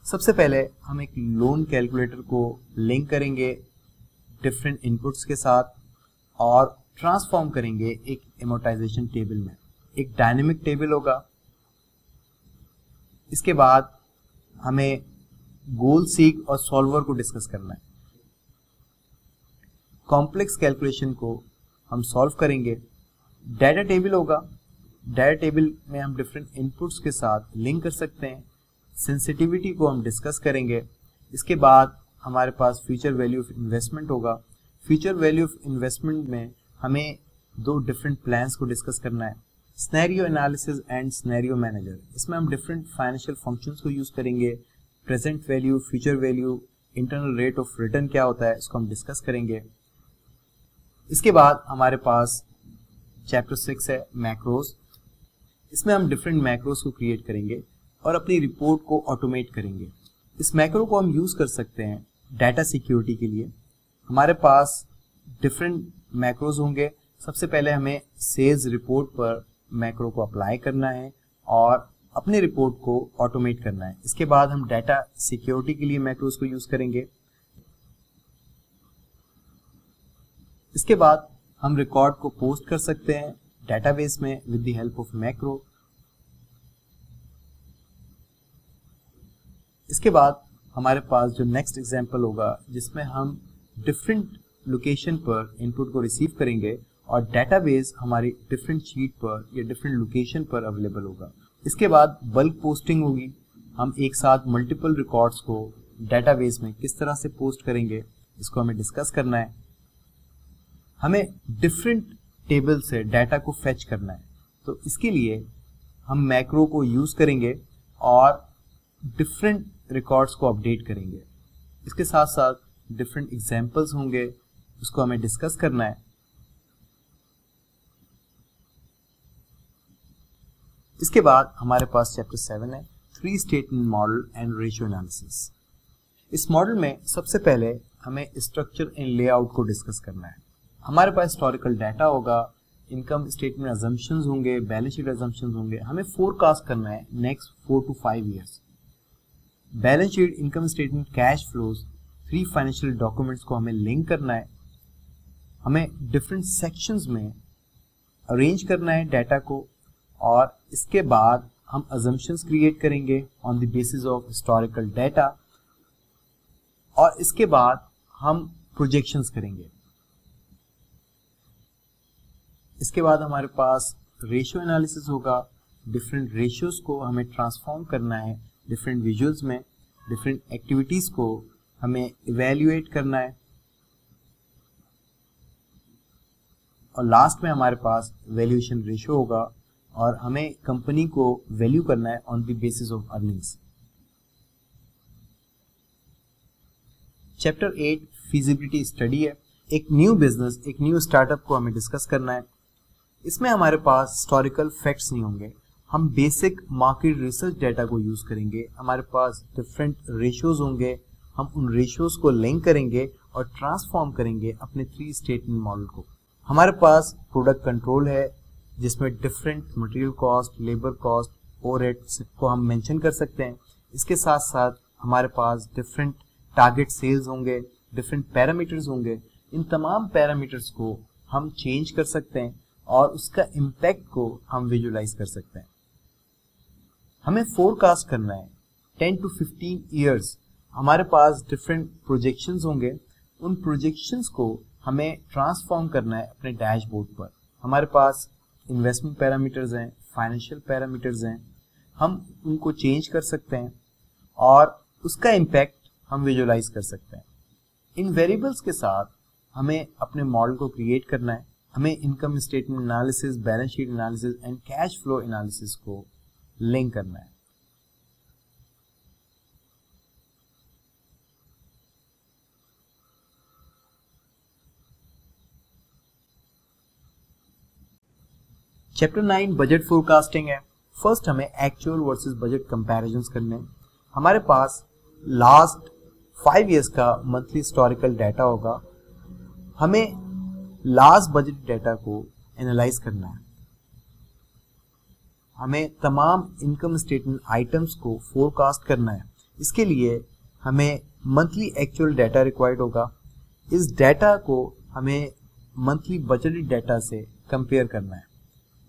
सबसे पहले हम एक लोन कैलकुलेटर को लिंक करेंगे डिफरेंट इनपुट्स के साथ और ट्रांसफॉर्म करेंगे एक एमोर्टाइजेशन टेबल में। एक डायनेमिक टेबल होगा। इसके बाद हमें गोल सीक और सॉल्वर को डिस्कस करना है। कॉम्प्लेक्स कैलकुलेशन को हम सॉल्व करेंगे। डाटा टेबल होगा, डाटा टेबल में हम डिफरेंट इनपुट्स के साथ लिंक कर सकते हैं। सेंसिटिविटी को हम डिस्कस करेंगे। इसके बाद हमारे पास फ्यूचर वैल्यू ऑफ इन्वेस्टमेंट होगा। फ्यूचर वैल्यू ऑफ इन्वेस्टमेंट में हमें दो डिफरेंट प्लान्स को डिस्कस करना है, scenario analysis and scenario manager. इसमें हम डिफरेंट फाइनेंशियल फंक्शंस को यूज करेंगे। Present value, future value, internal rate of return क्या होता है, इसको हम डिस्कस करेंगे। इसके बाद हमारे पास चैप्टर 6 है मैक्रोज। इसमें हम डिफरेंट मैक्रोज को क्रिएट करेंगे और अपनी रिपोर्ट को ऑटोमेट करेंगे। इस मैक्रो को हम यूज कर सकते हैं डाटा सिक्योरिटी के लिए। हमारे पास डिफरेंट मैक्रोज होंगे। सबसे पहले हमें सेल्स रिपोर्ट पर मैक्रो को अप्लाई करना है और अपने रिपोर्ट को ऑटोमेट करना है। इसके बाद हम डाटा सिक्योरिटी के लिए मैक्रोज को यूज करेंगे। इसके बाद हम रिकॉर्ड को पोस्ट कर सकते हैं डेटाबेस में with the help of macro. इसके बाद हमारे पास जो नेक्स्ट एग्जांपल होगा जिसमें हम डिफरेंट लोकेशन पर इनपुट को रिसीव करेंगे और डेटाबेस हमारी डिफरेंट शीट पर या डिफरेंट लोकेशन पर अवेलेबल होगा। इसके बाद बल्क पोस्टिंग होगी। हम एक साथ मल्टीपल रिकॉर्ड्स को डेटाबेस में किस तरह से पोस्ट करेंगे, इसको हमें डिस्कस करना है। हमें डिफरेंट टेबल से डाटा को फेच करना है, तो इसके लिए हम मैक्रो को यूज करेंगे और डिफरेंट रिकॉर्ड्स को अपडेट करेंगे। इसके साथ साथ डिफरेंट एग्जांपल्स होंगे, उसको हमें डिस्कस करना है। इसके बाद हमारे पास चैप्टर 7 है 3 statement model and ratio analysis. इस मॉडल में सबसे पहले हमें स्ट्रक्चर एंड लेआउट को डिस्कस करना है। हमारे पास हिस्टोरिकल डाटा होगा, इनकम स्टेटमेंट अजम्पशंस होंगे, बैलेंस शीट अजम्पशंस होंगे। हमें फोरकास्ट करना है next 4 to 5 years. Balance sheet, income statement, cash flows, 3 financial documents को हमें लिंक करना है। हमें डिफरेंट सेक्शंस में अरेंज करना है डाटा को और इसके बाद हम अजम्पशंस क्रिएट करेंगे on the basis of historical data और इसके बाद हम प्रोजेक्शंस करेंगे। इसके बाद हमारे पास रेशियो एनालिसिस होगा। डिफरेंट रेशियोज को हमें ट्रांसफॉर्म करना है डिफरेंट विजुअल्स में। डिफरेंट एक्टिविटीज को हमें इवैल्यूएट करना है। और लास्ट में हमारे पास वैल्यूएशन रेशियो होगा और हमें कंपनी को वैल्यू करना है on the basis of earnings. Chapter 8 feasibility study है। एक न्यू बिजनेस, एक न्यू स्टार्टअप को हमें डिस्कस करना है। इसमें हमारे पास हिस्टोरिकल फैक्ट्स नहीं होंगे, हम बेसिक मार्केट रिसर्च डेटा को यूज करेंगे। हमारे पास डिफरेंट रेशियोज होंगे, हम उन रेशियोज को लिंक करेंगे और ट्रांसफॉर्म करेंगे अपने 3 स्टेटमेंट मॉडल को। हमारे पास प्रोडक्ट कंट्रोल है जिसमें different material cost, labour cost, overheads को हम मेंशन कर सकते हैं। इसके साथ साथ हमारे पास डिफरेंट टारगेट सेल्स होंगे, डिफरेंट पैरामीटर्स होंगे। इन तमाम पैरामीटर्स को हम चेंज कर सकते हैं और उसका इम्पैक्ट को हम विजुलाइज कर सकते हैं। हमें फोरकास्ट करना है 10 to 15 ईयर्स। हमारे पास डिफरेंट प्रोजेक्शंस होंगे, उन प्रोजेक्शंस को हमें ट्रांसफॉर्म करना है अपने डैशबोर्ड पर। हमारे पास इन्वेस्टमेंट पैरामीटर्स हैं, फाइनेंशियल पैरामीटर्स हैं, हम उनको चेंज कर सकते हैं और उसका इम्पैक्ट हम विजुलाइज कर सकते हैं। इन वेरिएबल्स के साथ हमें अपने मॉडल को क्रिएट करना है। हमें income statement analysis, balance sheet analysis and cash flow analysis को लिंक करना है। चैप्टर 9 बजट फोरकास्टिंग है। फर्स्ट हमें एक्चुअल वर्सेस बजट कंपैरिजंस करने हैं। हमारे पास लास्ट 5 इयर्स का मंथली हिस्टोरिकल डाटा होगा। हमें लास्ट बजट डाटा को एनालाइज करना है। हमें तमाम इनकम स्टेटमेंट आइटम्स को फोरकास्ट करना है। इसके लिए हमें मंथली एक्चुअल डाटा रिक्वायर्ड होगा। इस डाटा को हमें मंथली बजटेड डाटा से कंपेयर करना है।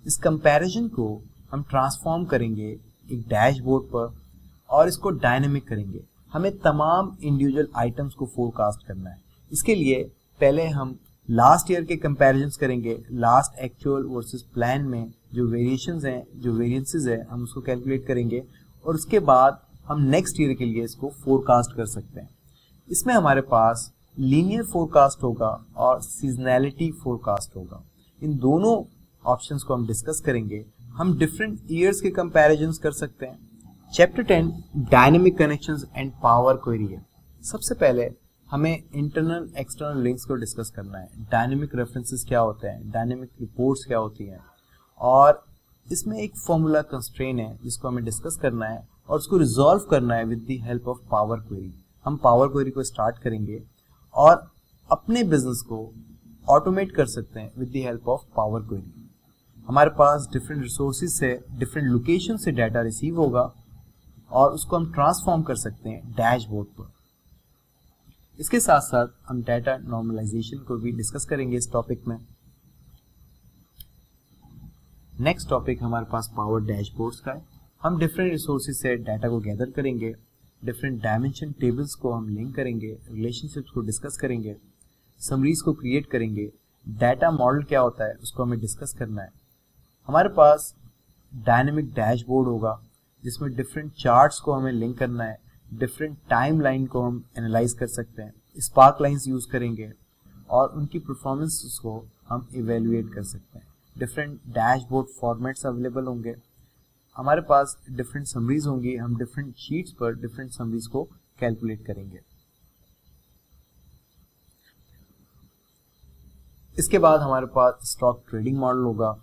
इस कंपैरिजन को हम ट्रांसफॉर्म करेंगे एक डैशबोर्ड पर और इसको डायनेमिक करेंगे। हमें तमाम इंडिविजुअल आइटम्स को फोरकास्ट करना है। इसके लिए पहले हम लास्ट ईयर के कंपैरिजंस करेंगे। लास्ट एक्चुअल वर्सेस प्लान में जो वेरिएशंस हैं, जो वेरिएंसेस है, हम उसको कैलकुलेट करेंगे और उसके बाद हम नेक्स्ट ईयर के लिए इसको फोरकास्ट कर सकते हैं। इसमें हमारे पास लीनियर फोरकास्ट होगा और सीजनैलिटी फोरकास्ट होगा। इन दोनों ऑप्शंस को हम डिस्कस करेंगे। हम डिफरेंट ईयर्स के कंपैरिजंस कर सकते हैं। Chapter 10 dynamic connections and power query है। सबसे पहले हमें इंटरनल एक्सटर्नल लिंक्स को डिस्कस करना है। डायनेमिक रेफरेंसेस क्या होते हैं, डायनेमिक रिपोर्ट्स क्या होती हैं, और इसमें एक फॉर्मूला कंस्ट्रेन है जिसको हमें डिस्कस करना है और उसको रिजॉल्व करना है with the help of power query. हम पावर क्वेरी को स्टार्ट करेंगे और अपने बिजनेस को ऑटोमेट कर सकते हैं with the help of power query. हमारे पास डिफरेंट रिसोर्सेज से, डिफरेंट लोकेशन से डाटा रिसीव होगा और उसको हम ट्रांसफॉर्म कर सकते हैं डैशबोर्ड पर। इसके साथ साथ हम डाटा नॉर्मलाइजेशन को भी डिस्कस करेंगे इस टॉपिक में। नेक्स्ट टॉपिक हमारे पास पावर डैशबोर्ड्स का है। हम डिफरेंट रिसोर्सेज से डाटा को गैदर करेंगे, डिफरेंट डायमेंशन टेबल्स को हम लिंक करेंगे, रिलेशनशिप्स को डिस्कस करेंगे, समरीज को क्रिएट करेंगे। डाटा मॉडल क्या होता है उसको हमें डिस्कस करना है। हमारे पास डायनेमिक डैशबोर्ड होगा जिसमें डिफरेंट चार्ट्स को हमें लिंक करना है, डिफरेंट टाइम लाइन को हम एनालाइज कर सकते हैं, स्पार्क लाइंस यूज करेंगे और उनकी परफॉर्मेंस को हम इवेल्युएट कर सकते हैं। डिफरेंट डैशबोर्ड फॉर्मेट्स अवेलेबल होंगे। हमारे पास डिफरेंट समरीज होंगी, हम डिफरेंट शीट्स पर डिफरेंट समरीज को कैलकुलेट करेंगे। इसके बाद हमारे पास स्टॉक ट्रेडिंग मॉडल होगा,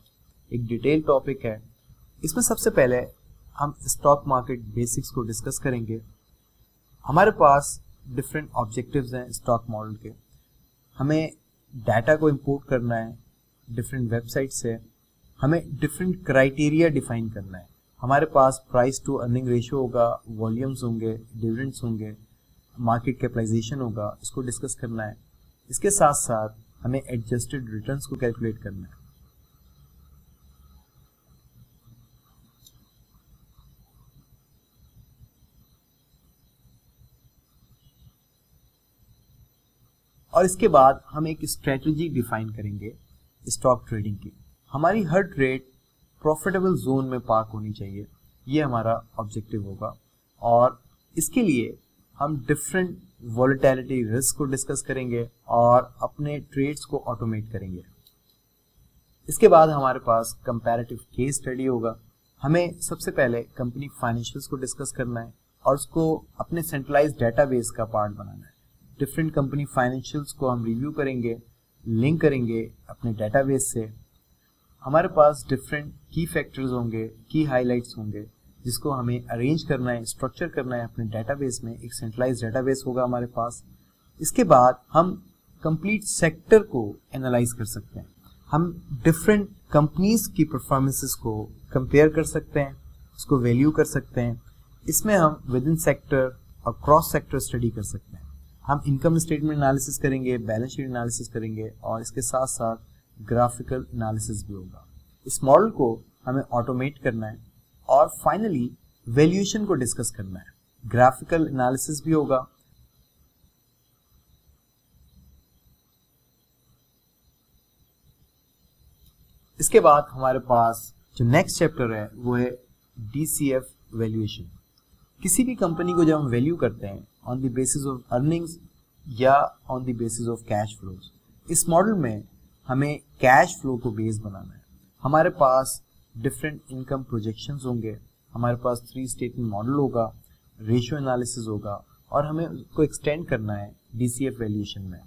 एक डिटेल टॉपिक है। इसमें सबसे पहले हम स्टॉक मार्केट बेसिक्स को डिस्कस करेंगे। हमारे पास डिफरेंट ऑब्जेक्टिव्स हैं स्टॉक मॉडल के। हमें डाटा को इंपोर्ट करना है डिफरेंट वेबसाइट से, हमें डिफरेंट क्राइटेरिया डिफाइन करना है। हमारे पास प्राइस टू अर्निंग रेशियो होगा, वॉल्यूम्स होंगे, डिविडेंड्स होंगे, मार्केट कैपिटलाइजेशन होगा, इसको डिस्कस करना है। इसके साथ साथ हमें एडजस्टेड रिटर्न्स को कैलकुलेट करना है। और इसके बाद हम एक स्ट्रेटजी डिफाइन करेंगे स्टॉक ट्रेडिंग की। हमारी हर ट्रेड प्रॉफिटेबल जोन में पार्क होनी चाहिए, ये हमारा ऑब्जेक्टिव होगा। और इसके लिए हम डिफरेंट वॉलेटिलिटी रिस्क को डिस्कस करेंगे और अपने ट्रेड्स को ऑटोमेट करेंगे। इसके बाद हमारे पास कंपैरेटिव केस स्टडी होगा। हमें सबसे पहले कंपनी फाइनेंशियल्स को डिस्कस करना है और उसको अपने सेंट्रलाइज्ड डेटाबेस का पार्ट बनाना है। डिफरेंट कंपनी फाइनेंशियल्स को हम रिव्यू करेंगे, लिंक करेंगे अपने डेटाबेस से। हमारे पास डिफरेंट की फैक्टर्स होंगे, की हाइलाइट्स होंगे, जिसको हमें अरेंज करना है, स्ट्रक्चर करना है अपने डेटाबेस में। एक सेंट्रलाइज्ड डेटाबेस होगा हमारे पास। इसके बाद हम कंप्लीट सेक्टर को एनालाइज कर सकते हैं। हम डिफरेंट कंपनीज की परफॉर्मेंसेस को कंपेयर कर सकते हैं, उसको वैल्यू कर सकते हैं। इसमें हम विद इन सेक्टर और क्रॉस सेक्टर स्टडी कर सकते हैं। हम इनकम स्टेटमेंट एनालिसिस करेंगे, बैलेंस शीट एनालिसिस करेंगे और इसके साथ साथ ग्राफिकल एनालिसिस भी होगा। इस मॉडल को हमें ऑटोमेट करना है और फाइनली वैल्यूएशन को डिस्कस करना है। ग्राफिकल एनालिसिस भी होगा। इसके बाद हमारे पास जो नेक्स्ट चैप्टर है वो है DCF वैल्यूएशन। किसी भी कंपनी को जब हम वैल्यू करते हैं on the basis of earnings या on the basis of cash flows, इस मॉडल में हमें कैश फ्लो को बेस बनाना है। हमारे पास डिफरेंट इनकम प्रोजेक्शंस होंगे, हमारे पास 3 स्टेटमेंट मॉडल होगा, रेशियो एनालिसिस होगा और हमें उसको एक्सटेंड करना है DCF वैल्यूएशन में।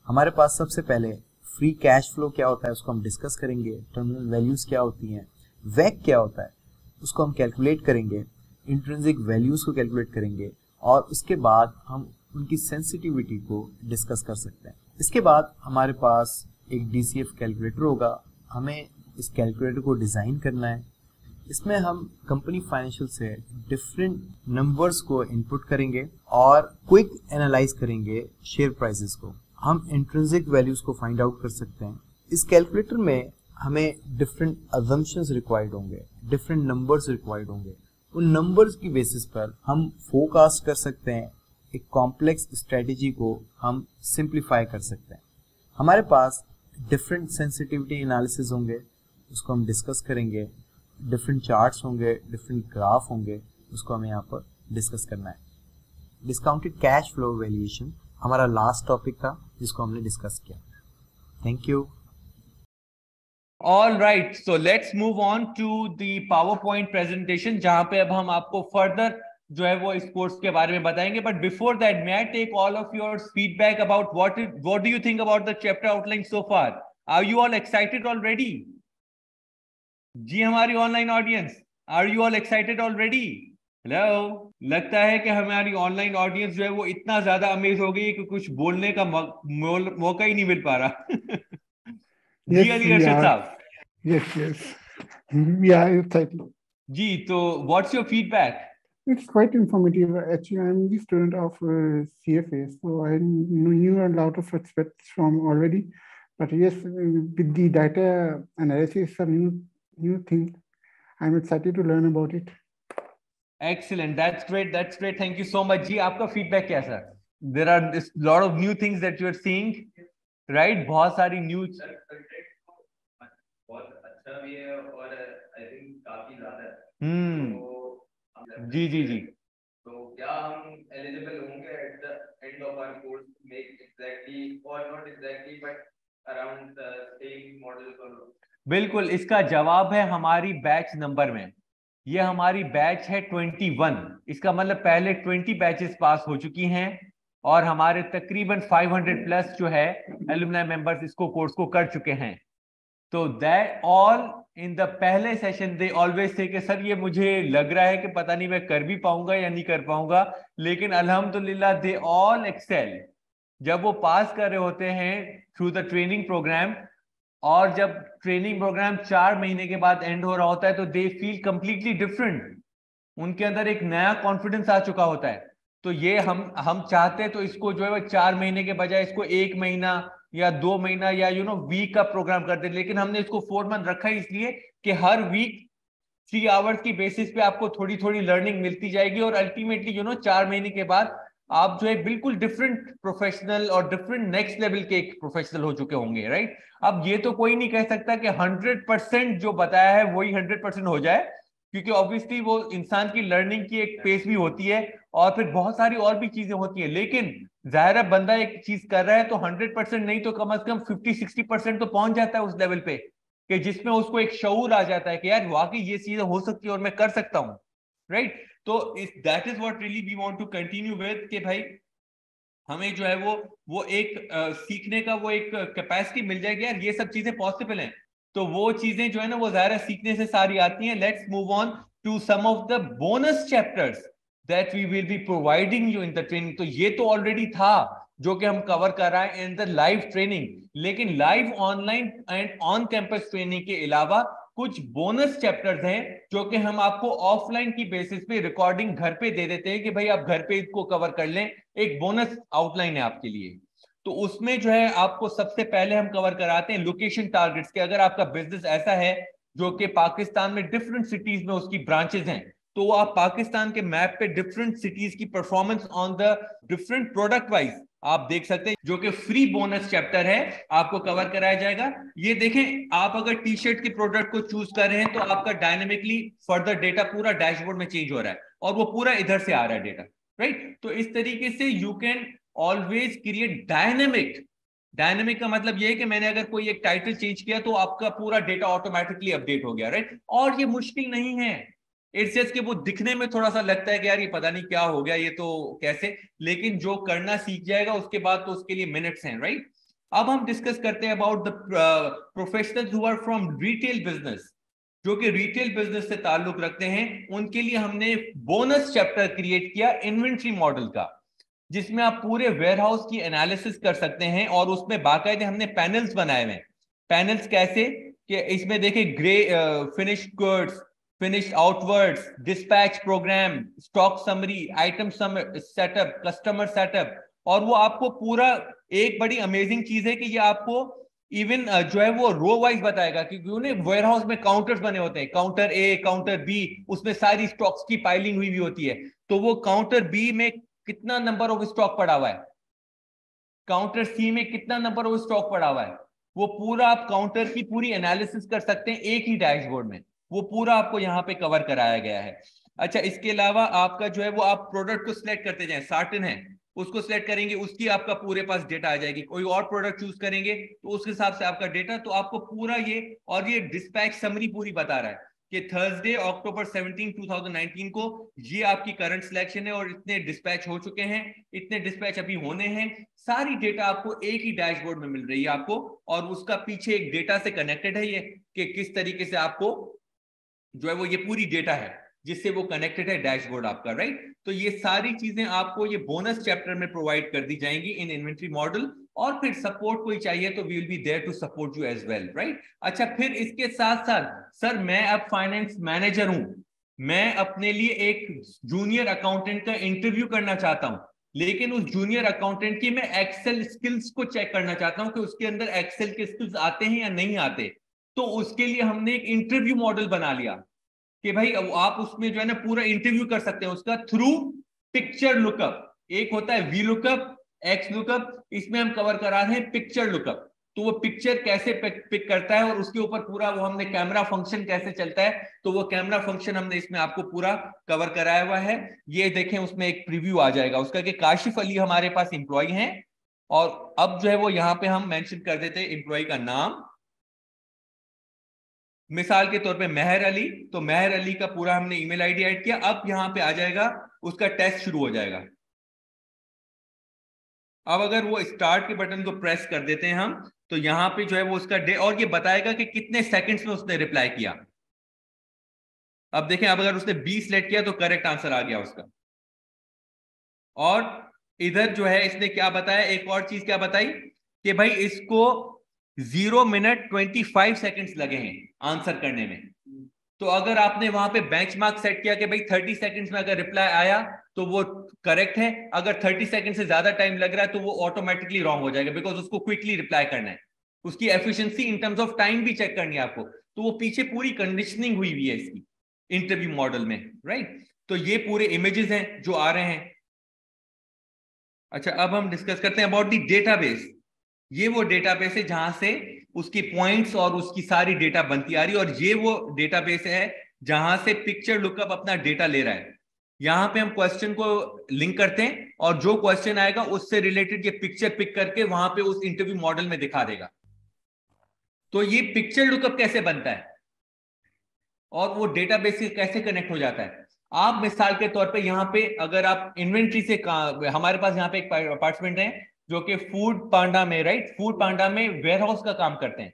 हमारे पास सबसे पहले फ्री कैश फ्लो क्या होता है उसको हम डिस्कस करेंगे, टर्मिनल वैल्यूज क्या होती हैं, वैक क्या होता है उसको हम कैलकुलेट करेंगे, इंट्रिंसिक वैल्यूज को कैलकुलेट करेंगे और उसके बाद हम उनकी सेंसिटिविटी को डिस्कस कर सकते हैं। इसके बाद हमारे पास एक DCF कैलकुलेटर होगा। हमें इस कैलकुलेटर को डिज़ाइन करना है। इसमें हम कंपनी फाइनेंशियल से डिफरेंट नंबर्स को इनपुट करेंगे और क्विक एनालाइज करेंगे शेयर प्राइसेस को। हम इंट्रिंसिक वैल्यूज को फाइंड आउट कर सकते हैं। इस कैलकुलेटर में हमें डिफरेंट अजम्पशंस रिक्वायर्ड होंगे, डिफरेंट नंबर्स रिक्वायर्ड होंगे। उन नंबर्स की बेसिस पर हम फोरकास्ट कर सकते हैं, एक कॉम्प्लेक्स स्ट्रेटेजी को हम सिंप्लीफाई कर सकते हैं। हमारे पास डिफरेंट सेंसिटिविटी एनालिसिस होंगे, उसको हम डिस्कस करेंगे। डिफरेंट चार्ट्स होंगे, डिफरेंट ग्राफ होंगे, उसको हमें यहाँ पर डिस्कस करना है। डिस्काउंटेड कैश फ्लो वैल्यूएशन हमारा लास्ट टॉपिक था जिसको हमने डिस्कस किया। Thank you. All right, so let's move on to the PowerPoint presentation जहां पे अब हम आपको further जो है वो इस कोर्स के बारे में बताएंगे। But before that, may I take all of your feedback about what do you think about the chapter outline so far? Are you all excited already? जी हमारी online audience, are you all excited already? Hello, लगता है कि हमारी online audience जो है वो इतना ज्यादा अमेज हो गई कि कुछ बोलने का मौका ही नहीं मिल पा रहा। जी अली अरशद साहब। Yes. Yeah, exactly. जी, तो what's your feedback? It's quite informative. Actually, I'm the student of CFA, so I knew a lot of aspects from already. But yes, with the data analysis, a new thing. I'm excited to learn about it. Excellent. That's great. Thank you so much. जी, आपका feedback क्या sir? There are a lot of new things that you are seeing, right? बहुत सारी news. बहुत अच्छा भी है और I think काफी ज्यादा है। जी तो क्या हम एलिजिबल होंगे at the end of our course to make exactly और not exactly but around the same model? बिल्कुल, इसका जवाब है हमारी बैच नंबर में। ये हमारी बैच है 21। इसका मतलब पहले 20 बैचेस पास हो चुकी हैं और हमारे तकरीबन 500 प्लस जो है एलुमनाई मेंबर्स इसको कोर्स को कर चुके हैं। तो दैट ऑल इन द पहले सेशन दे ऑलवेज से कि सर ये मुझे लग रहा है कि पता नहीं मैं कर भी पाऊंगा या नहीं कर पाऊंगा, लेकिन अल्हम्दुलिल्लाह दे ऑल एक्सेल। जब वो पास कर रहे होते हैं थ्रू द ट्रेनिंग प्रोग्राम और जब ट्रेनिंग प्रोग्राम 4 महीने के बाद एंड हो रहा होता है तो दे फील कंप्लीटली डिफरेंट। उनके अंदर एक नया कॉन्फिडेंस आ चुका होता है। तो ये हम चाहते हैं तो इसको जो है वो 4 महीने के बजाय इसको 1 महीना या 2 महीना या वीक का प्रोग्राम कर दे, लेकिन हमने इसको 4 मंथ रखा है इसलिए कि हर वीक 3 आवर्स की बेसिस पे आपको थोड़ी थोड़ी लर्निंग मिलती जाएगी और अल्टीमेटली 4 महीने के बाद आप जो है बिल्कुल डिफरेंट प्रोफेशनल और डिफरेंट नेक्स्ट लेवल के एक प्रोफेशनल हो चुके होंगे, राइट। अब ये तो कोई नहीं कह सकता कि 100% जो बताया है वही 100% हो जाए, क्योंकि ऑब्वियसली वो इंसान की लर्निंग की एक पेस भी होती है और फिर बहुत सारी और भी चीजें होती है। लेकिन जाहिर है बंदा एक चीज कर रहा है तो 100% नहीं तो कम से कम 50-60% तो पहुंच जाता है उस लेवल पे। कि जिसमें उसको एक शऊर आ जाता है कि यार वाकई ये चीजें हो सकती है और मैं कर सकता हूँ, राइट। तो that is what really we want to continue with, कि भाई हमें जो है वो एक सीखने का वो एक कैपेसिटी मिल जाएगी, यार ये सब चीजें पॉसिबल हैं। तो वो चीजें जो है ना वो ज़ाहिर सीखने से सारी आती हैं। Let's move on to some of the bonus chapters that we will be providing you in the training. तो ये तो ऑलरेडी था जो कि हम कवर कर रहे हैं इन द लाइव ट्रेनिंग, लेकिन live online and on campus training के अलावा कुछ बोनस चैप्टर्स हैं जो कि हम आपको ऑफलाइन की बेसिस पे रिकॉर्डिंग घर पे दे देते हैं कि भाई आप घर पे इसको कवर कर लें। एक बोनस आउटलाइन है आपके लिए। तो उसमें जो है आपको सबसे पहले हम कवर कराते हैं लोकेशन टारगेट्स के। अगर आपका बिजनेस ऐसा है जो कि पाकिस्तान में डिफरेंट सिटीज में उसकी ब्रांचेस हैं, तो आप पाकिस्तान के मैप पे डिफरेंट सिटीज की performance on the different product wise आप देख सकते हैं, जो कि फ्री बोनस चैप्टर है, आपको कवर कराया जाएगा। ये देखें, आप अगर टी शर्ट के प्रोडक्ट को चूज कर रहे हैं तो आपका डायनेमिकली फर्दर डेटा पूरा डैशबोर्ड में चेंज हो रहा है और वो पूरा इधर से आ रहा है डेटा, राइट। तो इस तरीके से you can always create dynamic का मतलब ये है कि मैंने अगर कोई एक टाइटल चेंज किया तो आपका पूरा डेटा ऑटोमेटिकली अपडेट हो गया, राइट। और ये मुश्किल नहीं है, इट्स जस्ट कि वो दिखने में थोड़ा सा लगता है कि यार ये पता नहीं क्या हो गया, ये तो कैसे, लेकिन जो करना सीख जाएगा उसके बाद तो उसके लिए मिनट्स हैं, राइट। अब हम डिस्कस करते हैं about the professionals who are from retail business, जो कि रिटेल बिजनेस से ताल्लुक रखते हैं। उनके लिए हमने बोनस चैप्टर क्रिएट किया इन्वेंट्री मॉडल का, जिसमें आप पूरे वेयरहाउस की एनालिसिस कर सकते हैं और उसमें बाकायदे हमने पैनल्स बनाए हुए हैं। पैनल्स कैसे कि इसमें देखिए grey finished goods, finished outwards, dispatch programme, stock summary, item setup, customer setup, और वो आपको पूरा एक बड़ी अमेजिंग चीज है कि ये आपको इवन जो है वो रो वाइज बताएगा, क्योंकि उन्हें वेयरहाउस में काउंटर्स बने होते हैं, काउंटर ए, काउंटर बी, उसमें सारी स्टॉक्स की पाइलिंग हुई होती है। तो वो काउंटर बी में कितना नंबर ऑफ स्टॉक पड़ा हुआ है, काउंटर सी में कितना नंबर ऑफ स्टॉक पड़ा हुआ है, वो पूरा आप काउंटर की पूरी एनालिसिस कर सकते हैं एक ही डैशबोर्ड में। वो पूरा आपको यहाँ पे कवर कराया गया है। अच्छा, इसके अलावा आपका जो है वो आप प्रोडक्ट को सिलेक्ट करते जाएं, सार्टन है उसको सिलेक्ट करेंगे, उसकी आपका पूरे पास डेटा आ जाएगी। कोई और प्रोडक्ट चूज करेंगे तो उस हिसाब से आपका डेटा, तो आपको पूरा ये, और ये डिस्पैच समरी पूरी बता रहा है कि थर्सडे अक्टूबर 17, 2019 को ये आपकी करंट सिलेक्शन है और इतने डिस्पैच हो चुके हैं, इतने डिस्पैच अभी होने हैं। सारी डेटा आपको एक ही डैशबोर्ड में मिल रही है आपको, और उसका पीछे एक डेटा से कनेक्टेड है ये कि किस तरीके से आपको जो है वो ये पूरी डेटा है जिससे वो कनेक्टेड है डैशबोर्ड आपका, राइट। तो ये सारी चीजें आपको ये बोनस चैप्टर में प्रोवाइड कर दी जाएंगी इन इन्वेंट्री मॉडल, और फिर सपोर्ट कोई चाहिए तो we will be there to support you as well, right. अच्छा, फिर इसके साथ साथ सर मैं अब फाइनेंस मैनेजर हूं, मैं अपने लिए एक जूनियर अकाउंटेंट का इंटरव्यू करना चाहता हूं, लेकिन उस जूनियर अकाउंटेंट की मैं एक्सेल स्किल्स को चेक करना चाहता हूं कि उसके अंदर एक्सेल के स्किल्स आते हैं या नहीं आते। तो उसके लिए हमने एक इंटरव्यू मॉडल बना लिया कि भाई आप उसमें जो है ना पूरा इंटरव्यू कर सकते हैं उसका थ्रू पिक्चर लुकअप। एक होता है वी लुकअप, एक्स लुकअप, इसमें हम कवर करा रहे हैं पिक्चर लुकअप। तो वो पिक्चर कैसे पिक करता है और उसके ऊपर पूरा वो हमने कैमरा फंक्शन कैसे चलता है, तो वो कैमरा फंक्शन हमने इसमें आपको पूरा कवर कराया हुआ है। ये देखें, उसमें एक प्रीव्यू आ जाएगा उसका कि काशिफ अली हमारे पास एम्प्लॉय हैं, और अब जो है वो यहाँ पे हम मेंशन कर देते हैं एम्प्लॉय का नाम, मिसाल के तौर पे मेहर अली, तो मेहर अली का पूरा हमने ईमेल आईडी ऐड किया। अब यहां पे आ जाएगा उसका टेस्ट शुरू हो जाएगा। अब अगर वो स्टार्ट के बटन को प्रेस कर देते हैं हम, तो यहां पे जो है वो उसका डे, और ये बताएगा कि कितने सेकंड्स में उसने रिप्लाई किया। अब देखें, अब अगर उसने 20 सेलेक्ट किया तो करेक्ट आंसर आ गया उसका। और इधर जो है इसने क्या बताया, एक और चीज क्या बताई कि भाई इसको 0 मिनट 25 सेकंड्स लगे हैं आंसर करने में। तो अगर आपने वहां पे बेंचमार्क सेट किया कि भाई 30 सेकंड्स में अगर रिप्लाई आया तो वो करेक्ट है, अगर 30 सेकंड से ज्यादा टाइम लग रहा है तो वो ऑटोमेटिकली रॉन्ग हो जाएगा, बिकॉज उसको क्विकली रिप्लाई करना है, उसकी efficiency in terms of time भी चेक करनी है आपको। तो वो पीछे पूरी कंडीशनिंग हुई हुई है इसकी इंटरव्यू मॉडल में, राइट। तो ये पूरे इमेजेस हैं जो आ रहे हैं। अच्छा, अब हम डिस्कस करते हैं अबाउट द डेटाबेस। ये वो डेटाबेस है जहां से उसकी पॉइंट्स और उसकी सारी डेटा बनती आ रही है, और ये वो डेटाबेस है जहां से पिक्चर लुकअप अपना डेटा ले रहा है। यहां पे हम क्वेश्चन को लिंक करते हैं और जो क्वेश्चन आएगा उससे रिलेटेड ये पिक्चर पिक करके वहां पे उस इंटरव्यू मॉडल में दिखा देगा। तो ये पिक्चर लुकअप कैसे बनता है और वो डेटाबेस से कैसे कनेक्ट हो जाता है। आप मिसाल के तौर पे यहाँ पे अगर आप इन्वेंट्री से, हमारे पास यहाँ पे एक पार्टिसिपेंट है जो कि फूड पांडा में, राइट, फूड पांडा में वेयरहाउस का काम करते हैं,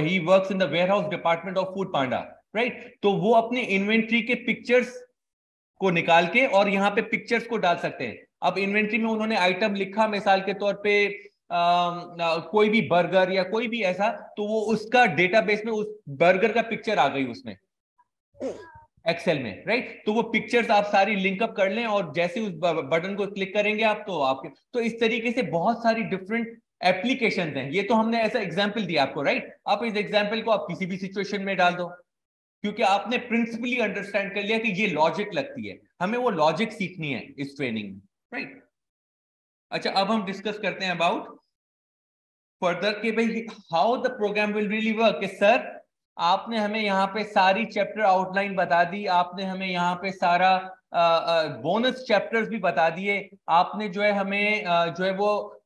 he works in the warehouse department of food Panda, right. तो वो अपने इन्वेंट्री के पिक्चर्स को निकाल के और यहाँ पे पिक्चर्स को डाल सकते हैं। अब इन्वेंट्री में उन्होंने आइटम लिखा मिसाल के तौर पे कोई भी बर्गर या कोई भी ऐसा, तो वो उसका डेटाबेस में उस बर्गर का पिक्चर आ गई उसमें एक्सेल में, राइट। तो वो पिक्चर्स आप सारी लिंकअप कर लें और जैसे उस बटन को क्लिक करेंगे आप, तो आपके, तो इस तरीके से बहुत सारी डिफरेंट एप्लीकेशन हैं। ये तो हमने ऐसा एग्जाम्पल दिया आपको, राइट। आप इस एग्जाम्पल को आप किसी भी सिचुएशन में डाल दो, क्योंकि आपने प्रिंसिपली अंडरस्टैंड कर लिया कि ये लॉजिक लगती है, हमें वो लॉजिक सीखनी है इस ट्रेनिंग में, राइट। अच्छा, अब हम डिस्कस करते हैं अबाउट फर्दर कि भाई how the programme will really work. Sir आपने हमें यहाँ पे सारी चैप्टर आउटलाइन बता दी, आपने हमें यहाँ पे सारा बोनस चैप्टर्स भी बता दिए, आपने जो है हमें जो है वो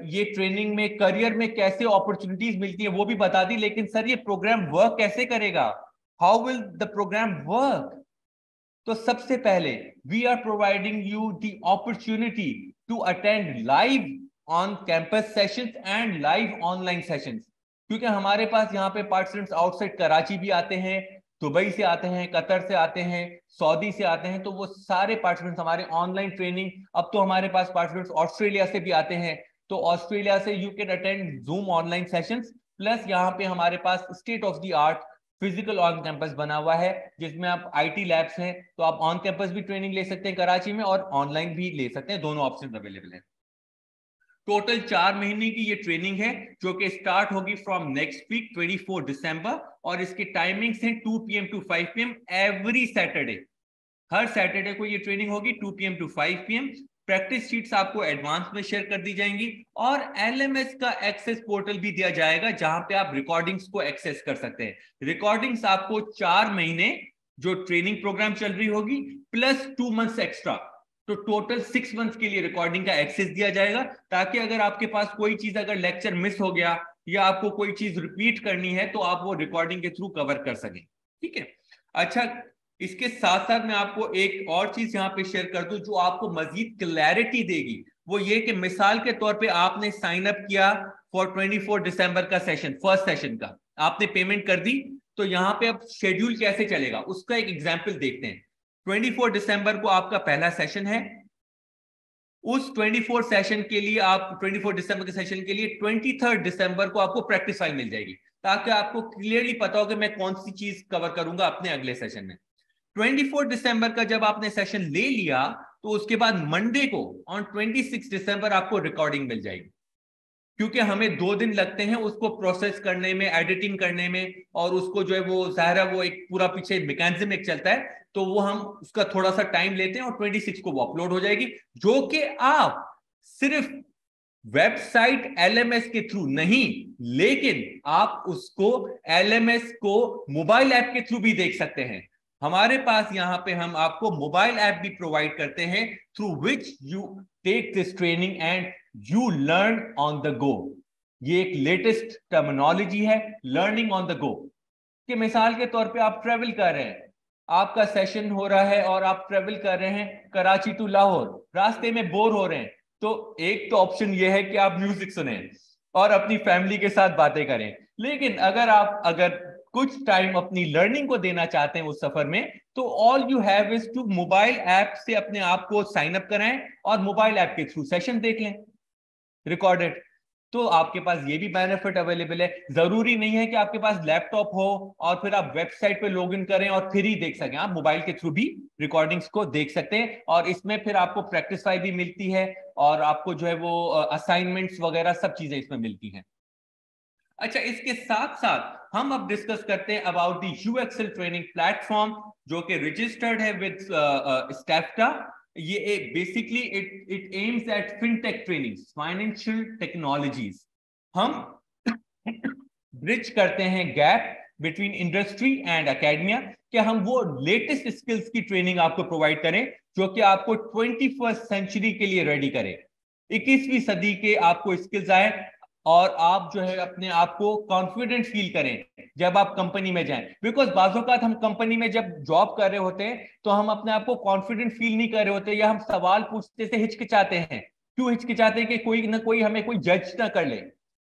ये ट्रेनिंग में करियर में कैसे अपॉर्चुनिटीज मिलती है वो भी बता दी, लेकिन सर ये प्रोग्राम वर्क कैसे करेगा, how will the programme work. तो सबसे पहले we are providing you the opportunity to attend live on campus sessions and live online sessions, क्योंकि हमारे पास यहाँ पे पार्टिसिपेंट्स आउटसाइड कराची भी आते हैं, दुबई से आते हैं, कतर से आते हैं, सऊदी से आते हैं, तो वो सारे पार्टिसिपेंट्स हमारे ऑनलाइन ट्रेनिंग, अब तो हमारे पास पार्टिसिपेंट्स ऑस्ट्रेलिया से भी आते हैं, तो ऑस्ट्रेलिया से you can attend Zoom online sessions, plus यहाँ पे हमारे पास state of the art physical on campus बना हुआ है जिसमें आप आईटी लैब्स हैं, तो आप ऑन कैंपस भी ट्रेनिंग ले सकते हैं कराची में और ऑनलाइन भी ले सकते हैं, दोनों ऑप्शन अवेलेबल है। टोटल 4 महीने की ये ट्रेनिंग है जो कि स्टार्ट होगी फ्रॉम नेक्स्ट वीक 24 दिसंबर, और इसकी टाइमिंग्स हैं 2 PM to 5 PM every Saturday. Her Saturday को ये ट्रेनिंग होगी 2 PM to 5 PM। Practice sheets आपको एडवांस में शेयर कर दी जाएंगी और LMS का एक्सेस पोर्टल भी दिया जाएगा जहां पे आप रिकॉर्डिंग्स को एक्सेस कर सकते हैं। रिकॉर्डिंग्स आपको 4 महीने जो ट्रेनिंग प्रोग्राम चल रही होगी प्लस 2 मंथ्स एक्स्ट्रा, तो टोटल 6 मंथ्स के लिए रिकॉर्डिंग का एक्सेस दिया जाएगा, ताकि अगर आपके पास कोई चीज अगर लेक्चर मिस हो गया या आपको कोई चीज रिपीट करनी है तो आप वो रिकॉर्डिंग के थ्रू कवर कर सकें, ठीक है। अच्छा, इसके साथ साथ मैं आपको एक और चीज यहाँ पे शेयर कर दूं जो आपको मजीद क्लैरिटी देगी, वो ये कि मिसाल के तौर पे आपने साइन अप किया फॉर 24 दिसंबर का सेशन, फर्स्ट सेशन का आपने पेमेंट कर दी, तो यहाँ पे अब शेड्यूल कैसे चलेगा उसका एक एग्जाम्पल देखते हैं। 24 दिसंबर को आपका पहला सेशन है, उस 24 सेशन के लिए आप 24 दिसंबर के सेशन के लिए 23 दिसंबर को आपको प्रैक्टिस फाइल मिल जाएगी, ताकि आपको क्लियरली पता हो कि मैं कौन सी चीज कवर करूंगा अपने अगले सेशन में। 24 दिसंबर का जब आपने सेशन ले लिया तो उसके बाद मंडे को ऑन 26 दिसंबर आपको रिकॉर्डिंग मिल जाएगी, क्योंकि हमें 2 दिन लगते हैं उसको प्रोसेस करने में, एडिटिंग करने में, और उसको जो है वो ज़ाहिर है वो एक पूरा पीछे मैकेनिज्म एक चलता है, तो वो हम उसका थोड़ा सा टाइम लेते हैं और 26 को वो अपलोड हो जाएगी, जो कि आप सिर्फ वेबसाइट LMS के थ्रू नहीं, लेकिन आप उसको LMS को मोबाइल ऐप के थ्रू भी देख सकते हैं। हमारे पास यहाँ पे हम आपको मोबाइल ऐप भी प्रोवाइड करते हैं through which you take this training and you learn on the go. ये एक लेटेस्ट टर्मिनोलॉजी है, लर्निंग ऑन द गो, कि मिसाल के तौर पे आप ट्रेवल कर रहे हैं, आपका सेशन हो रहा है और आप ट्रेवल कर रहे हैं कराची टू लाहौर, रास्ते में बोर हो रहे हैं, तो एक तो ऑप्शन ये है कि आप म्यूजिक सुने और अपनी फैमिली के साथ बातें करें, लेकिन अगर कुछ टाइम अपनी लर्निंग को देना चाहते हैं उस सफर में, तो all you have is to mobile app से अपने आप को साइन अप कराएं और मोबाइल ऐप के थ्रू सेशन देख लें रिकॉर्डेड, तो आपके पास ये भी बेनिफिट अवेलेबल है। जरूरी नहीं है कि आपके पास लैपटॉप हो और फिर आप वेबसाइट पे लॉगिन करें और फिर ही देख सकें, आप मोबाइल के थ्रू भी रिकॉर्डिंग्स को देख सकते हैं, और इसमें फिर आपको प्रैक्टिस फाइल भी मिलती है और आपको जो है वो असाइनमेंट्स वगैरह सब चीजें इसमें मिलती हैं। अच्छा, इसके साथ साथ हम अब डिस्कस करते हैं अबाउट द यूएक्सएल ट्रेनिंग प्लेटफॉर्म, जो कि रजिस्टर्ड है विद स्टेफ्टा। ये basically it aims at fintech training, financial technologies. हम ब्रिज करते हैं gap between industry and academia, कि हम वो लेटेस्ट स्किल्स की ट्रेनिंग आपको प्रोवाइड करें जो कि आपको 21st सेंचुरी के लिए रेडी करे, 21वीं सदी के आपको स्किल्स आए। और आप जो है अपने आप को कॉन्फिडेंट फील करें जब आप कंपनी में जाएं। बिकॉज बाज़ औक़ात हम कंपनी में जब जॉब कर रहे होते हैं तो हम अपने आप को कॉन्फिडेंट फील नहीं कर रहे होते, या हम सवाल पूछते से हिचकिचाते हैं। क्यों हिचकिचाते हैं? कि कोई ना कोई हमें कोई जज ना कर ले।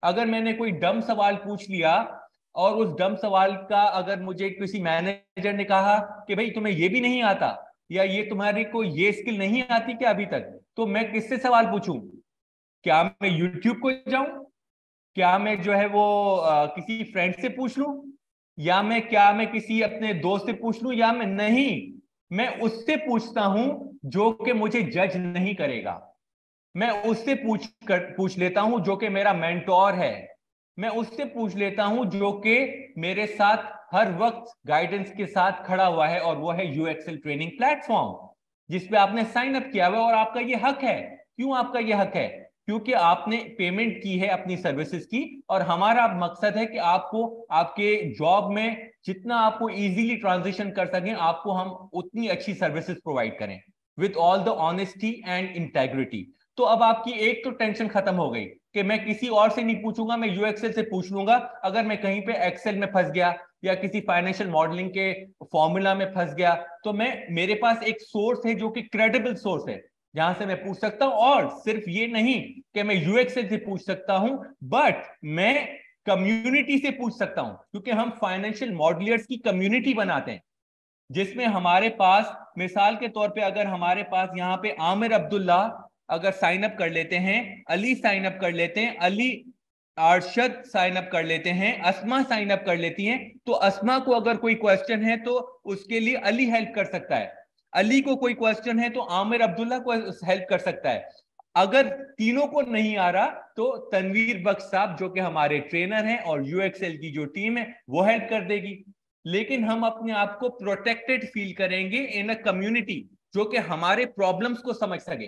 अगर मैंने कोई डम सवाल पूछ लिया और उस डम सवाल का अगर मुझे किसी मैनेजर ने कहा कि भाई तुम्हें ये भी नहीं आता, या ये तुम्हारी को ये स्किल नहीं आती क्या अभी तक, तो मैं किससे सवाल पूछूं? क्या मैं यूट्यूब को जाऊं? क्या मैं जो है वो किसी फ्रेंड से पूछ लूं? या मैं किसी अपने दोस्त से पूछ लूं? या मैं नहीं, मैं उससे पूछता हूं जो कि मुझे जज नहीं करेगा। मैं उससे पूछ लेता हूं जो कि मेरा मेंटोर है। मैं उससे पूछ लेता हूं जो कि मेरे साथ हर वक्त गाइडेंस के साथ खड़ा हुआ है, और वो है यूएक्सएल ट्रेनिंग प्लेटफॉर्म, जिसपे आपने साइन अप किया हुआ है और आपका ये हक है। क्यों आपका ये हक है? क्योंकि आपने पेमेंट की है अपनी सर्विसेज की, और हमारा मकसद है कि आपको आपके जॉब में जितना आपको इजीली ट्रांजिशन कर सकें, आपको हम उतनी अच्छी सर्विसेज प्रोवाइड करें with all the honesty and integrity. तो अब आपकी एक तो टेंशन खत्म हो गई कि मैं किसी और से नहीं पूछूंगा, मैं यूएक्सएल से पूछ लूंगा। अगर मैं कहीं पे एक्सेल में फंस गया या किसी फाइनेंशियल मॉडलिंग के फॉर्मूला में फंस गया, तो मेरे पास एक सोर्स है जो कि क्रेडिबल सोर्स है, जहां से मैं पूछ सकता हूं। और सिर्फ ये नहीं कि मैं यूएक्सएल से पूछ सकता हूं, बट मैं कम्युनिटी से पूछ सकता हूं, क्योंकि हम फाइनेंशियल मॉडलियर्स की कम्युनिटी बनाते हैं, जिसमें हमारे पास मिसाल के तौर पे अगर हमारे पास यहाँ पे आमिर अब्दुल्ला अगर साइन अप कर लेते हैं, अली साइन अप कर लेते हैं, अली अरशद साइन अप कर लेते हैं, अस्मा साइन अप कर लेती हैं, तो अस्मा को अगर कोई क्वेश्चन है तो उसके लिए अली हेल्प कर सकता है, अली को कोई क्वेश्चन है तो आमिर अब्दुल्ला को हेल्प कर सकता है। अगर तीनों को नहीं आ रहा तो तनवीर बख्श साहब जो कि हमारे ट्रेनर हैं और यूएक्सएल की जो टीम है वो हेल्प कर देगी। लेकिन हम अपने आप को प्रोटेक्टेड फील करेंगे इन अ कम्युनिटी जो कि हमारे प्रॉब्लम्स को समझ सके,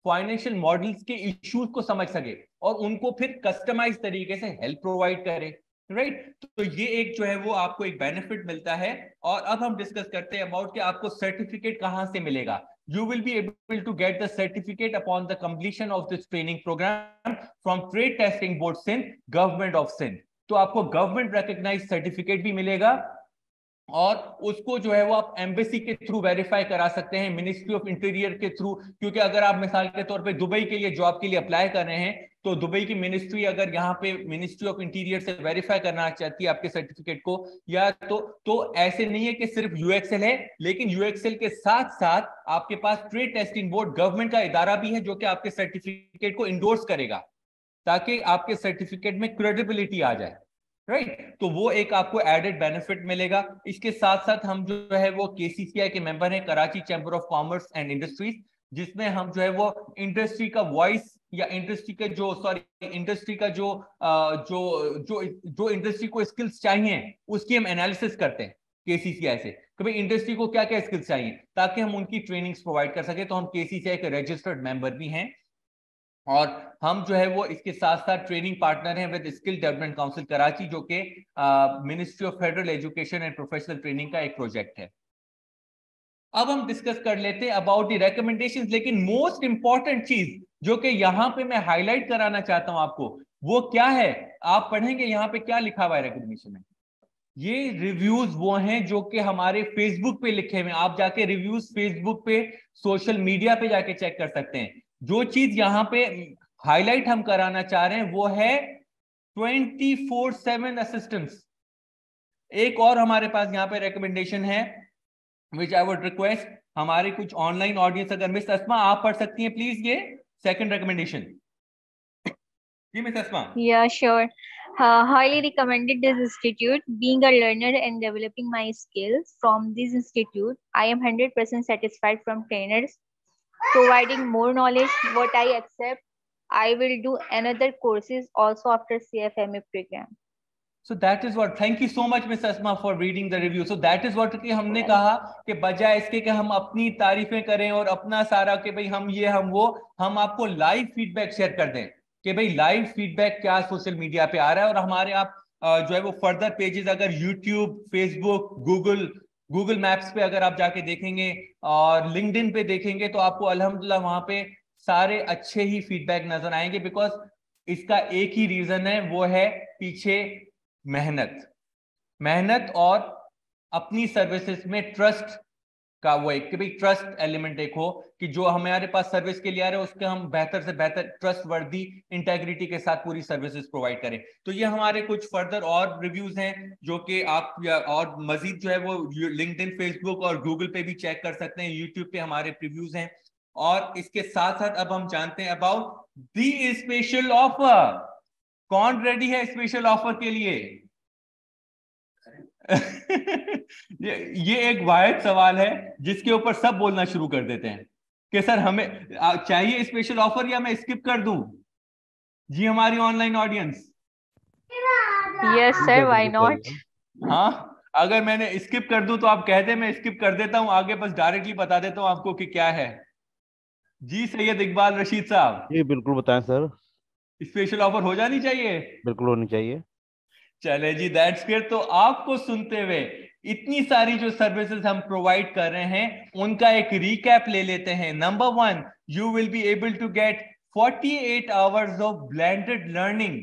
फाइनेंशियल मॉडल्स के इश्यूज को समझ सके और उनको फिर कस्टमाइज तरीके से हेल्प प्रोवाइड करे, राइट। तो ये एक जो है वो आपको एक बेनिफिट मिलता है। और अब हम डिस्कस करते हैं अबाउट कि आपको सर्टिफिकेट कहां से मिलेगा। You will be able to get the certificate upon the completion of this training program from Trade Testing Board Sindh, Government of Sindh। तो आपको गवर्नमेंट रिकॉग्नाइज्ड सर्टिफिकेट भी मिलेगा, और उसको जो है वो आप एम्बेसी के थ्रू वेरीफाई करा सकते हैं, मिनिस्ट्री ऑफ इंटीरियर के थ्रू। क्योंकि अगर आप मिसाल के तौर पे दुबई के लिए जॉब के लिए अप्लाई कर रहे हैं, तो दुबई की मिनिस्ट्री अगर यहाँ पे मिनिस्ट्री ऑफ इंटीरियर से वेरीफाई करना चाहती है आपके सर्टिफिकेट को, या तो ऐसे नहीं है कि सिर्फ यूएक्सएल है, लेकिन यूएक्सएल के साथ साथ आपके पास ट्रेड टेस्टिंग बोर्ड गवर्नमेंट का इदारा भी है जो कि आपके सर्टिफिकेट को इंडोर्स करेगा, ताकि आपके सर्टिफिकेट में क्रेडिबिलिटी आ जाए, राइट। तो वो एक आपको एडेड बेनिफिट मिलेगा। इसके साथ साथ हम जो है वो केसीसीआई के मेंबर हैं, Karachi chamber of commerce and industries, जिसमें हम जो है वो इंडस्ट्री का वॉइस या इंडस्ट्री का जो इंडस्ट्री को स्किल्स चाहिए उसकी हम एनालिसिस करते हैं केसीसीआई से कि भाई इंडस्ट्री को क्या क्या स्किल्स चाहिए, ताकि हम उनकी ट्रेनिंग्स प्रोवाइड कर सके। तो हम केसीसीआई के रजिस्टर्ड मेंबर भी हैं, और हम जो है वो इसके साथ साथ ट्रेनिंग पार्टनर हैं with skill development council Karachi, जो कि ministry of federal education and professional training का एक प्रोजेक्ट है। अब हम डिस्कस कर लेते हैं अबाउट द रिकमेंडेशंस। लेकिन मोस्ट इंपॉर्टेंट चीज जो कि यहाँ पे मैं हाईलाइट कराना चाहता हूं आपको, वो क्या है? आप पढ़ेंगे यहाँ पे क्या लिखा हुआ है रिकमेंडेशन में। ये रिव्यूज वो हैं जो कि हमारे फेसबुक पे लिखे हुए हैं। आप जाके रिव्यूज फेसबुक पे, सोशल मीडिया पे जाके चेक कर सकते हैं। जो चीज यहाँ पे हाईलाइट हम कराना चाह रहे हैं वो है 24/7 असिस्टेंस। एक और हमारे पास यहाँ पे रिकमेंडेशन है विच आई वुड रिक्वेस्ट हमारे कुछ ऑनलाइन ऑडियंस, अगर मिस अस्मा आप पढ़ सकती हैं प्लीज ये second recommendation. Ji miss Asma. Yeah, sure. Highly recommended this institute. Being a learner and developing my skills from this institute, I am 100% satisfied from trainers providing more knowledge. What I accept, I will do another courses also after CFMA program. So that is what, thank you so much Miss Asma for reading the review. So that is what कि हमने कहा कि बजाय इसके कि हम अपनी तारीफें करें और अपना सारा कि भाई हम ये हम वो, हम आपको लाइव फीडबैक शेयर कर दें कि भाई लाइव फीडबैक क्या सोशल मीडिया पे आ रहा है। और हमारे आप जो है वो फर्दर पेजेस अगर यूट्यूब, फेसबुक, गूगल मैप्स पे अगर आप जाके देखेंगे और लिंक्डइन पे देखेंगे तो आपको अल्हम्दुलिल्लाह वहां पे सारे अच्छे ही फीडबैक नजर आएंगे। बिकॉज इसका एक ही रीजन है, वो है पीछे मेहनत और अपनी सर्विसेज में ट्रस्ट का, वो एक भी ट्रस्ट एलिमेंट एक हो कि जो हमारे पास सर्विस के लिए आ रहे हैं उसके हम बेहतर से बेहतर ट्रस्ट वर्दी इंटेग्रिटी के साथ पूरी सर्विसेज प्रोवाइड करें। तो ये हमारे कुछ फर्दर और रिव्यूज हैं जो कि आप और मजीद जो है वो लिंक्डइन, फेसबुक और गूगल पे भी चेक कर सकते हैं, यूट्यूब पे हमारे रिव्यूज हैं। और इसके साथ साथ अब हम जानते हैं अबाउट दी स्पेशल ऑफर। कौन रेडी है स्पेशल ऑफर के लिए? ये एक वाहिद सवाल है जिसके ऊपर सब बोलना शुरू कर देते हैं कि सर हमें चाहिए स्पेशल ऑफर या मैं स्किप कर दूं। जी हमारी online audience, yes sir, why not. हाँ, अगर मैंने स्किप कर दूं तो आप कह दे, मैं स्किप कर देता हूं, आगे बस डायरेक्टली बता देता हूं आपको कि क्या है। जी सैयद इकबाल रशीद साहब, जी बिल्कुल बताएं सर। स्पेशल ऑफर हो जानी चाहिए। बिल्कुल होनी चाहिए। चले जी, दैट्स ग्रेट। तो आपको सुनते हुए इतनी सारी जो सर्विसेज हम प्रोवाइड कर रहे हैं उनका एक रिकैप ले लेते हैं। Number 1, you will be able to get 48 hours of blended learning,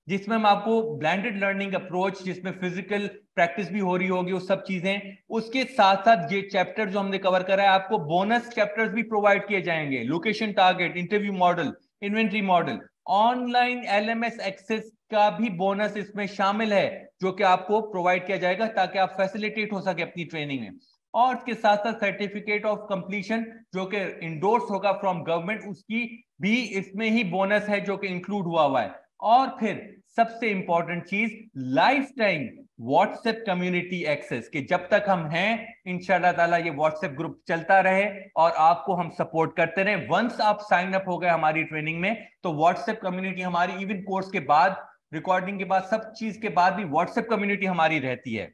जिसमें हम आपको ब्लेंडेड लर्निंग अप्रोच, जिसमें फिजिकल प्रैक्टिस भी हो रही होगी, वो सब चीजें। उसके साथ साथ ये चैप्टर जो हमने कवर करा है, आपको बोनस चैप्टर्स भी प्रोवाइड किए जाएंगे। Location target, interview model, inventory model, online LMS access का भी बोनस इसमें शामिल है जो कि आपको प्रोवाइड किया जाएगा ताकि आप फैसिलिटेट हो सके अपनी ट्रेनिंग में। और इसके साथ साथ सर्टिफिकेट ऑफ कंप्लीशन जो कि इंडोर्स होगा फ्रॉम गवर्नमेंट, उसकी भी इसमें ही बोनस है जो कि इंक्लूड हुआ है। और फिर सबसे इंपॉर्टेंट चीज, lifetime WhatsApp community access, कि जब तक हम हैं इंशाल्लाह ताला ये व्हाट्सएप ग्रुप चलता रहे और आपको हम सपोर्ट करते रहे। वंस आप साइन अप हो गए हमारी ट्रेनिंग में तो व्हाट्सएप कम्युनिटी हमारी, इवन कोर्स के बाद, रिकॉर्डिंग के बाद, सब चीज के बाद भी व्हाट्सएप कम्युनिटी हमारी रहती है।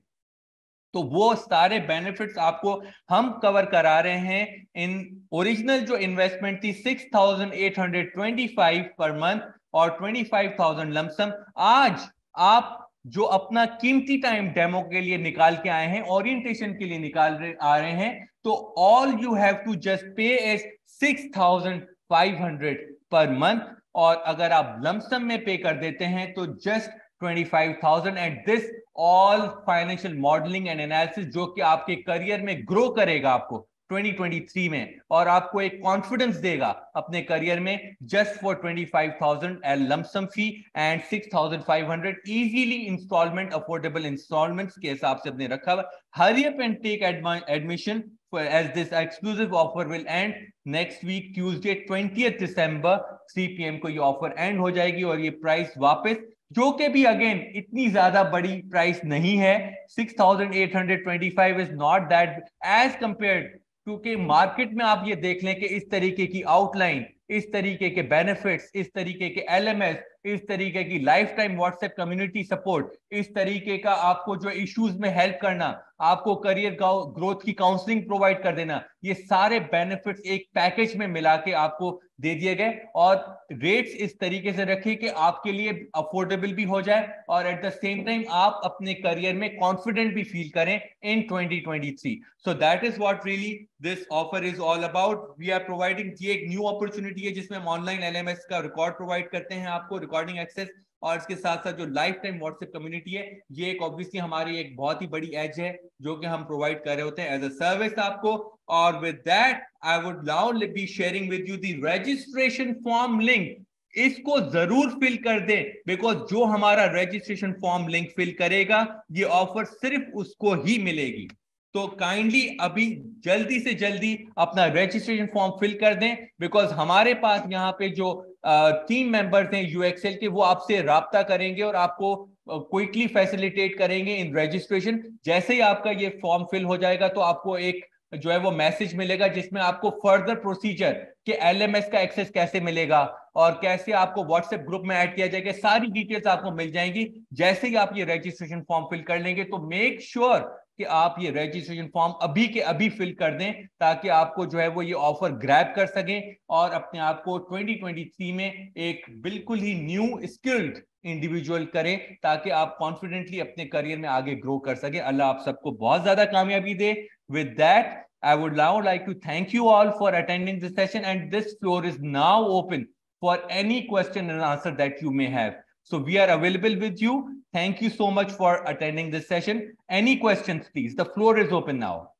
तो वो सारे बेनिफिट्स आपको हम कवर करा रहे हैं। इन ओरिजिनल जो इन्वेस्टमेंट थी 6,825 पर मंथ और 25,000 लमसम, आज आप जो अपना कीमती टाइम डेमो के लिए निकाल के आए हैं, ओरिएंटेशन के लिए आ रहे हैं, तो all you have to just pay is 6,500 per month. और अगर आप लमसम में पे कर देते हैं तो just 25,000 and this all financial modelling and analysis जो कि आपके करियर में ग्रो करेगा आपको 2023 में और आपको एक कॉन्फिडेंस देगा अपने करियर में, just for 25,000 lump sum fee and 6,500 easily instalment, affordable instalments के हिसाब से अपने रखा हुआ। Hurry up and take admission as this exclusive offer will end next week Tuesday 20th December 3 PM को ये ऑफर एंड हो जाएगी और ये प्राइस वापस, जो कि भी अगेन इतनी ज्यादा बड़ी प्राइस नहीं है। 6,825 is not that as compared, क्योंकि मार्केट में आप ये देख लें कि इस तरीके की आउटलाइन, इस तरीके के बेनिफिट्स, इस तरीके के एलएमएस, इस तरीके की life time WhatsApp community support, इस तरीके का आपको जो इश्यूज में हेल्प करना, आपको करियर ग्रोथ की काउंसलिंग प्रोवाइड कर देना, ये सारे बेनिफिट्स एक पैकेज में मिला के आपको दे दिए गए। और रेट्स इस तरीके से रखिए कि आपके लिए अफोर्डेबल भी हो जाए और एट द सेम टाइम आप अपने करियर में कॉन्फिडेंट भी फील करें in 2023। So that is what really this offer is all about. We are providing, ये एक न्यू अपॉर्चुनिटी है जिसमें हम ऑनलाइन एलएमएस का रिकॉर्ड प्रोवाइड करते हैं आपको, रिकॉर्डिंग एक्सेस, और इसके साथ साथ जो लाइफ टाइम व्हाट्सएप कम्युनिटी है, ये एक ऑब्वियसली हमारी एक बहुत ही बड़ी एज है जो कि हम प्रोवाइड कर रहे होते हैं एज अ सर्विस आपको। और with that I would now be sharing with you the registration form link. इसको जरूर फिल कर दें बिकॉज जो हमारा रजिस्ट्रेशन फॉर्म लिंक फिल करेगा ये ऑफर सिर्फ उसको ही मिलेगी। तो काइंडली अभी जल्दी से जल्दी अपना रजिस्ट्रेशन फॉर्म फिल कर दें बिकॉज हमारे पास यहाँ पे जो टीम मेंबर्स हैं यूएक्सएल के, वो आपसे राब्ता करेंगे और आपको क्विकली फैसिलिटेट करेंगे इन रजिस्ट्रेशन। जैसे ही आपका ये फॉर्म फिल हो जाएगा तो आपको एक जो है वो मैसेज मिलेगा जिसमें आपको फर्दर प्रोसीजर कि एलएमएस का एक्सेस कैसे मिलेगा और कैसे आपको व्हाट्सएप ग्रुप में ऐड किया जाएगा, सारी डिटेल्स आपको मिल जाएंगी जैसे ही आप ये रजिस्ट्रेशन फॉर्म फिल कर लेंगे। तो मेक श्योर कि आप ये रजिस्ट्रेशन फॉर्म अभी के अभी फिल कर दें ताकि आपको जो है वो ये ऑफर ग्रैब कर सकें और अपने आप को 2023 में एक बिल्कुल ही न्यू स्किल्ड इंडिविजुअल करें ताकि आप कॉन्फिडेंटली अपने करियर में आगे ग्रो कर सकें। अल्लाह आप सबको बहुत ज्यादा कामयाबी दे। With that, I would now like to thank you all for attending this session and this floor is now open for any question and answer that you may have. So we are available with you. Thank you so much for attending this session. Any questions, please? The floor is open now.